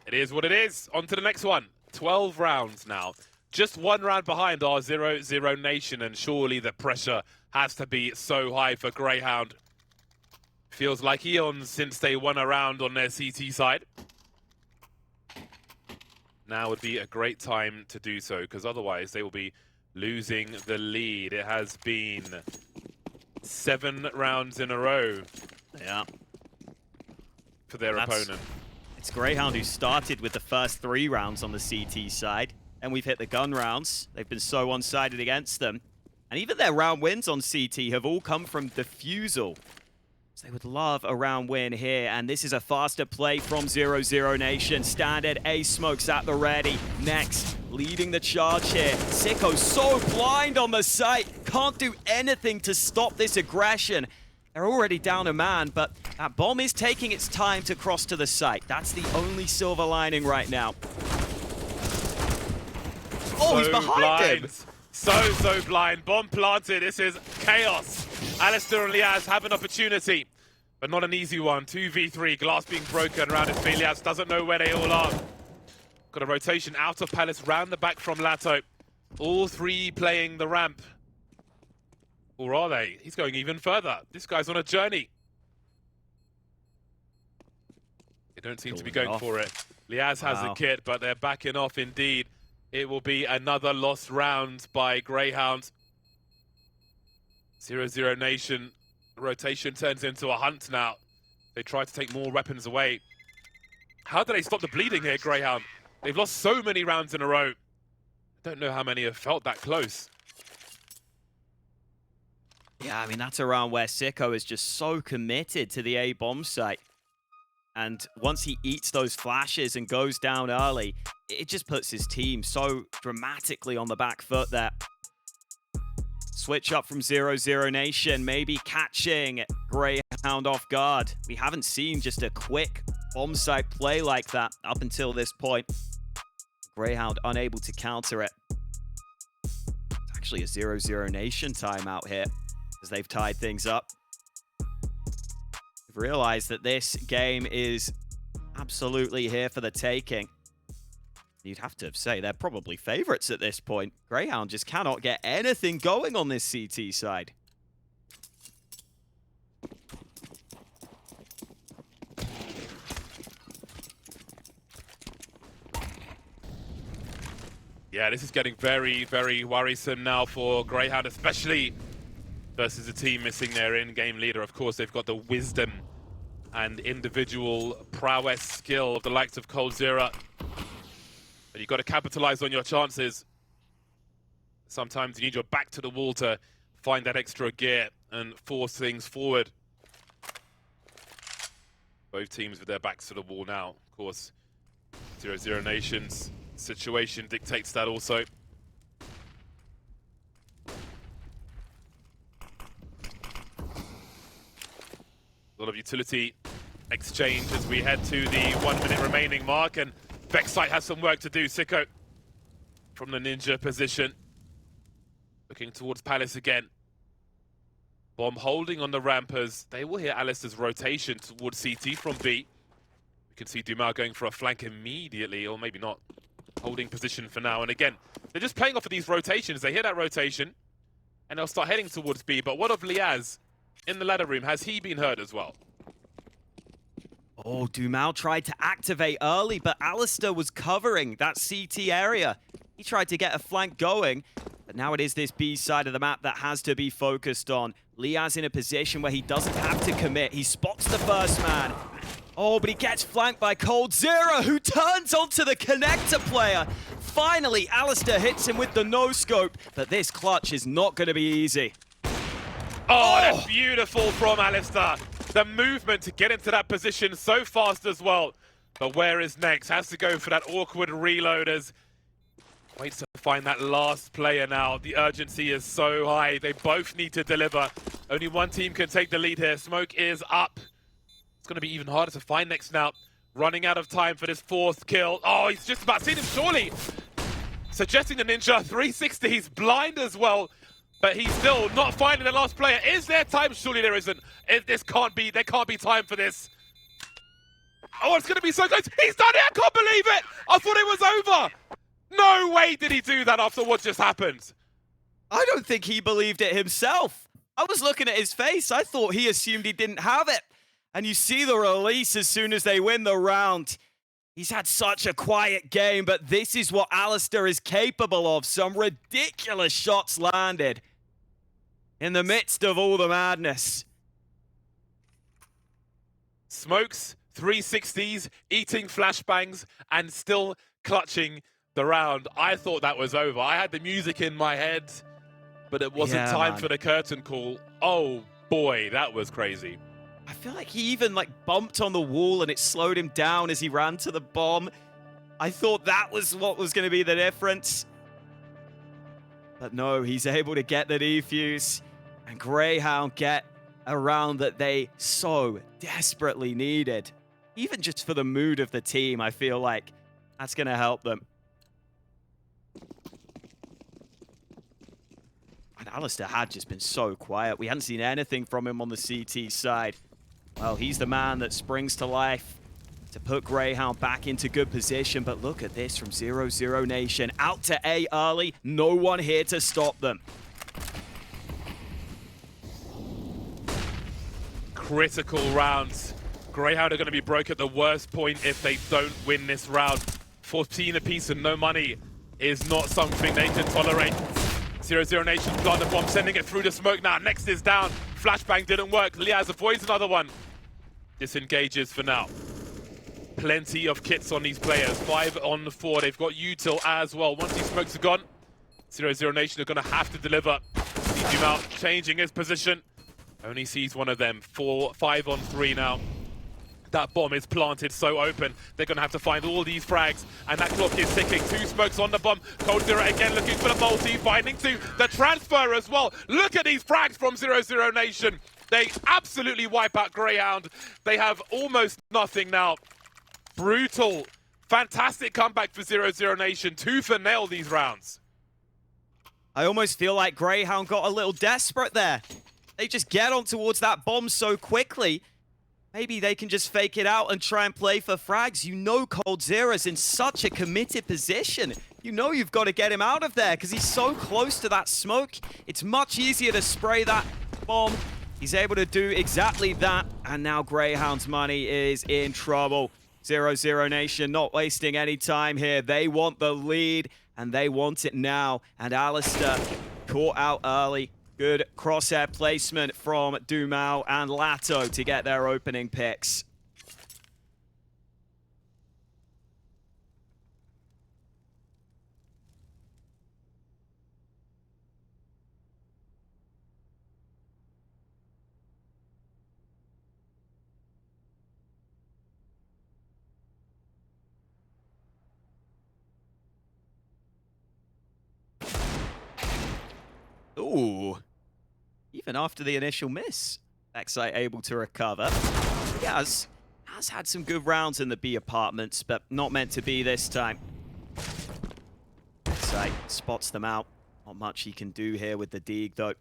It is what it is. On to the next one. 12 rounds now. Just 1 round behind our 00Nation, and surely the pressure has to be so high for Grayhound. Feels like eons since they won a round on their CT side. Now would be a great time to do so, because otherwise they will be losing the lead. It has been 7 rounds in a row. Yeah. For their opponent. It's Grayhound who started with the first 3 rounds on the CT side. And we've hit the gun rounds. They've been so one-sided against them. And even their round wins on CT have all come from defusal. So they would love a round win here. And this is a faster play from 00Nation. Standard A smokes at the ready. Next, leading the charge here. Sicko so blind on the site. Can't do anything to stop this aggression. They're already down a man, but that bomb is taking its time to cross to the site. That's the only silver lining right now. Oh, he's behind him. So blind. Bomb planted. This is chaos. Alistair and Liazz have an opportunity, but not an easy one. 2v3. Glass being broken around his feet. Liazz doesn't know where they all are. Got a rotation out of Palace, round the back from latto. All 3 playing the ramp. Or are they? He's going even further. This guy's on a journey. They don't seem to be going for it. Liazz has the kit, but they're backing off indeed. It will be another lost round by Grayhound. 00Nation rotation turns into a hunt now. They try to take more weapons away. How do they stop the bleeding here, Grayhound? They've lost so many rounds in a row. I don't know how many have felt that close. Yeah, I mean, that's a round where Sicko is just so committed to the A bomb site. And once he eats those flashes and goes down early, it just puts his team so dramatically on the back foot there. switch up from 00Nation, maybe catching Grayhound off guard. We haven't seen just a quick bomb site play like that up until this point. Grayhound unable to counter it. It's actually a 00Nation timeout here as they've tied things up. We've realized that this game is absolutely here for the taking. You'd have to say they're probably favorites at this point. Grayhound just cannot get anything going on this CT side. Yeah, this is getting very, very worrisome now for Grayhound, especially versus a team missing their in-game leader. Of course, they've got the wisdom and individual prowess skill of the likes of coldzera. But you've got to capitalize on your chances. Sometimes you need your back to the wall to find that extra gear and force things forward. Both teams with their backs to the wall now. Of course, 00Nation's situation dictates that also. A lot of utility exchange as we head to the 1 minute remaining mark, and Vexite has some work to do. Sicko from the ninja position. Looking towards Palace again. Bomb holding on the rampers. They will hear Alistair's rotation towards CT from B. We can see dumau going for a flank immediately, or maybe not. Holding position for now. And again, they're just playing off of these rotations. They hear that rotation, and they'll start heading towards B. But what of Liazz in the ladder room? Has he been hurt as well? Oh, dumau tried to activate early, but Alistair was covering that CT area. He tried to get a flank going, but now it is this B side of the map that has to be focused on. Liazz in a position where he doesn't have to commit. He spots the first man. Oh, but he gets flanked by coldzera, who turns onto the connector player. Finally, Alistair hits him with the no-scope, but this clutch is not going to be easy. Oh, that's beautiful from Alistair. The movement to get into that position so fast as well. But where is next? Has to go for that awkward reload as waits to find that last player now. The urgency is so high. They both need to deliver. Only one team can take the lead here. Smoke is up. It's going to be even harder to find next now. Running out of time for this fourth kill. Oh, he's just about seen him, surely. Suggesting the ninja 360. He's blind as well. But he's still not finding the last player. Is there time? Surely there isn't. There can't be time for this. Oh, it's going to be so close. He's done it! I can't believe it! I thought it was over! No way did he do that after what just happened. I don't think he believed it himself. I was looking at his face. I thought he assumed he didn't have it. And you see the release as soon as they win the round. He's had such a quiet game, but this is what Alistair is capable of. Some ridiculous shots landed in the midst of all the madness. Smokes, 360s, eating flashbangs, and still clutching the round. I thought that was over. I had the music in my head, but it wasn't time for the curtain call. Oh boy, that was crazy. I feel like he even bumped on the wall and it slowed him down as he ran to the bomb. I thought that was what was going to be the difference. But no, he's able to get the defuse, and Grayhound get a round that they so desperately needed. Even just for the mood of the team, I feel like that's going to help them. And Alistair had just been so quiet. We hadn't seen anything from him on the CT side. Well, he's the man that springs to life to put Grayhound back into good position. But look at this from 00Nation. Out to A early. No one here to stop them. Critical rounds. Grayhound are going to be broke at the worst point if they don't win this round. 14 apiece and no money is not something they can tolerate. 00Nation plant the bomb, sending it through the smoke now. Next is down. Flashbang didn't work. Liazz avoids another one. Disengages for now. Plenty of kits on these players. 5 on 4. They've got util as well. Once these smokes are gone, 00Nation are going to have to deliver. See dumau changing his position. Only sees one of them. 5 on 3 now. That bomb is planted so open. They're going to have to find all these frags, and that clock is ticking. 2 smokes on the bomb. coldzera again looking for the multi, finding 2. The transfer as well. Look at these frags from 00Nation. They absolutely wipe out Grayhound. They have almost nothing now. Brutal. Fantastic comeback for 00Nation. 2 for nail these rounds. I almost feel like Grayhound got a little desperate there. They just get on towards that bomb so quickly. Maybe they can just fake it out and try and play for frags. You know coldzera's in such a committed position. You know you've got to get him out of there because he's so close to that smoke. It's much easier to spray that bomb. He's able to do exactly that. And now Grayhound's money is in trouble. 00Nation not wasting any time here. They want the lead and they want it now. And Alistair caught out early. Good crosshair placement from dumau and latto to get their opening picks. Ooh. Even after the initial miss, Vexite able to recover. Liazz has had some good rounds in the B apartments, but not meant to be this time. Vexite spots them out. Not much he can do here with the dig, though.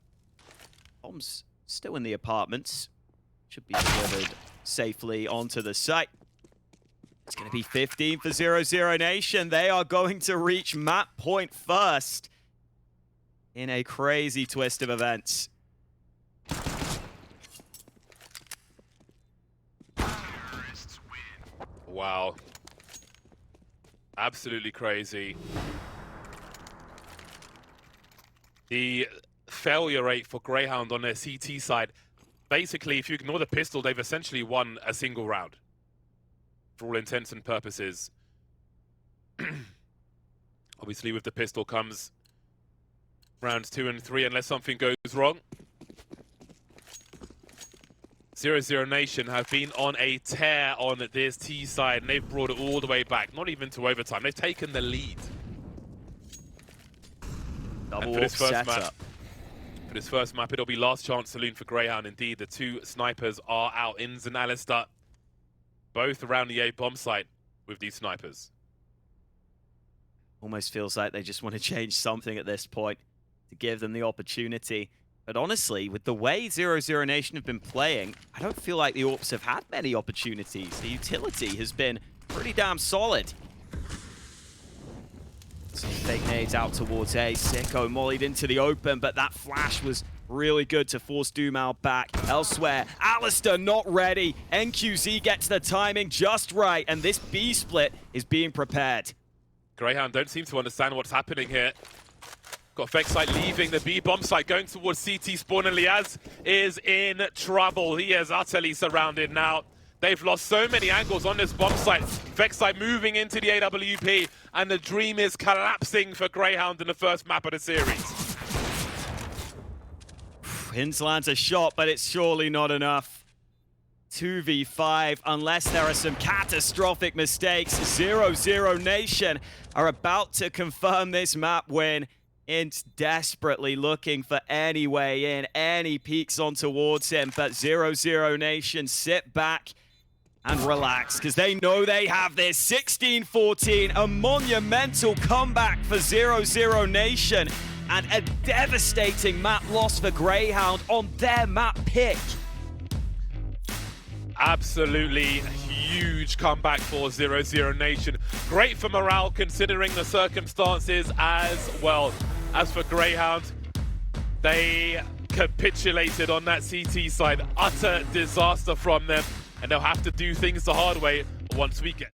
Bomb's still in the apartments. Should be delivered safely onto the site. It's going to be 15 for 00Nation. They are going to reach map point first in a crazy twist of events. Wow. Absolutely crazy. The failure rate for Grayhound on their CT side, basically, if you ignore the pistol, they've essentially won a single round. For all intents and purposes. Obviously, with the pistol comes rounds 2 and 3, unless something goes wrong. 00Nation have been on a tear on this T side, and they've brought it all the way back, not even to overtime. They've taken the lead. Double for this first setup. for this first map, it'll be last chance saloon for Grayhound. Indeed, the 2 snipers are out. Inns and Alistair, both around the A bomb site with these snipers. Almost feels like they just want to change something at this point to give them the opportunity. But honestly, with the way 00Nation have been playing, I don't feel like the Orps have had many opportunities. The utility has been pretty damn solid. Some fake nades out towards A. Sicko mollied into the open, but that flash was really good to force dumau back. Elsewhere, Alistair not ready. NQZ gets the timing just right, and this B split is being prepared. Grayhound don't seem to understand what's happening here. Got Vexite leaving the B bomb site, going towards CT spawn, and Liazz is in trouble. He is utterly surrounded now. They've lost so many angles on this bomb site. Vexite moving into the AWP, and the dream is collapsing for Grayhound in the first map of the series. Hins lands a shot, but it's surely not enough. 2v5, unless there are some catastrophic mistakes. 00Nation are about to confirm this map win. Int desperately looking for any way in, any peeks on towards him, but 00Nation sit back and relax, because they know they have this. 16-14, a monumental comeback for 00Nation, and a devastating map loss for Grayhound on their map pick. Absolutely Huge comeback for 00Nation. Great for morale considering the circumstances as well. As for Grayhound, they capitulated on that CT side. Utter disaster from them, and they'll have to do things the hard way once we get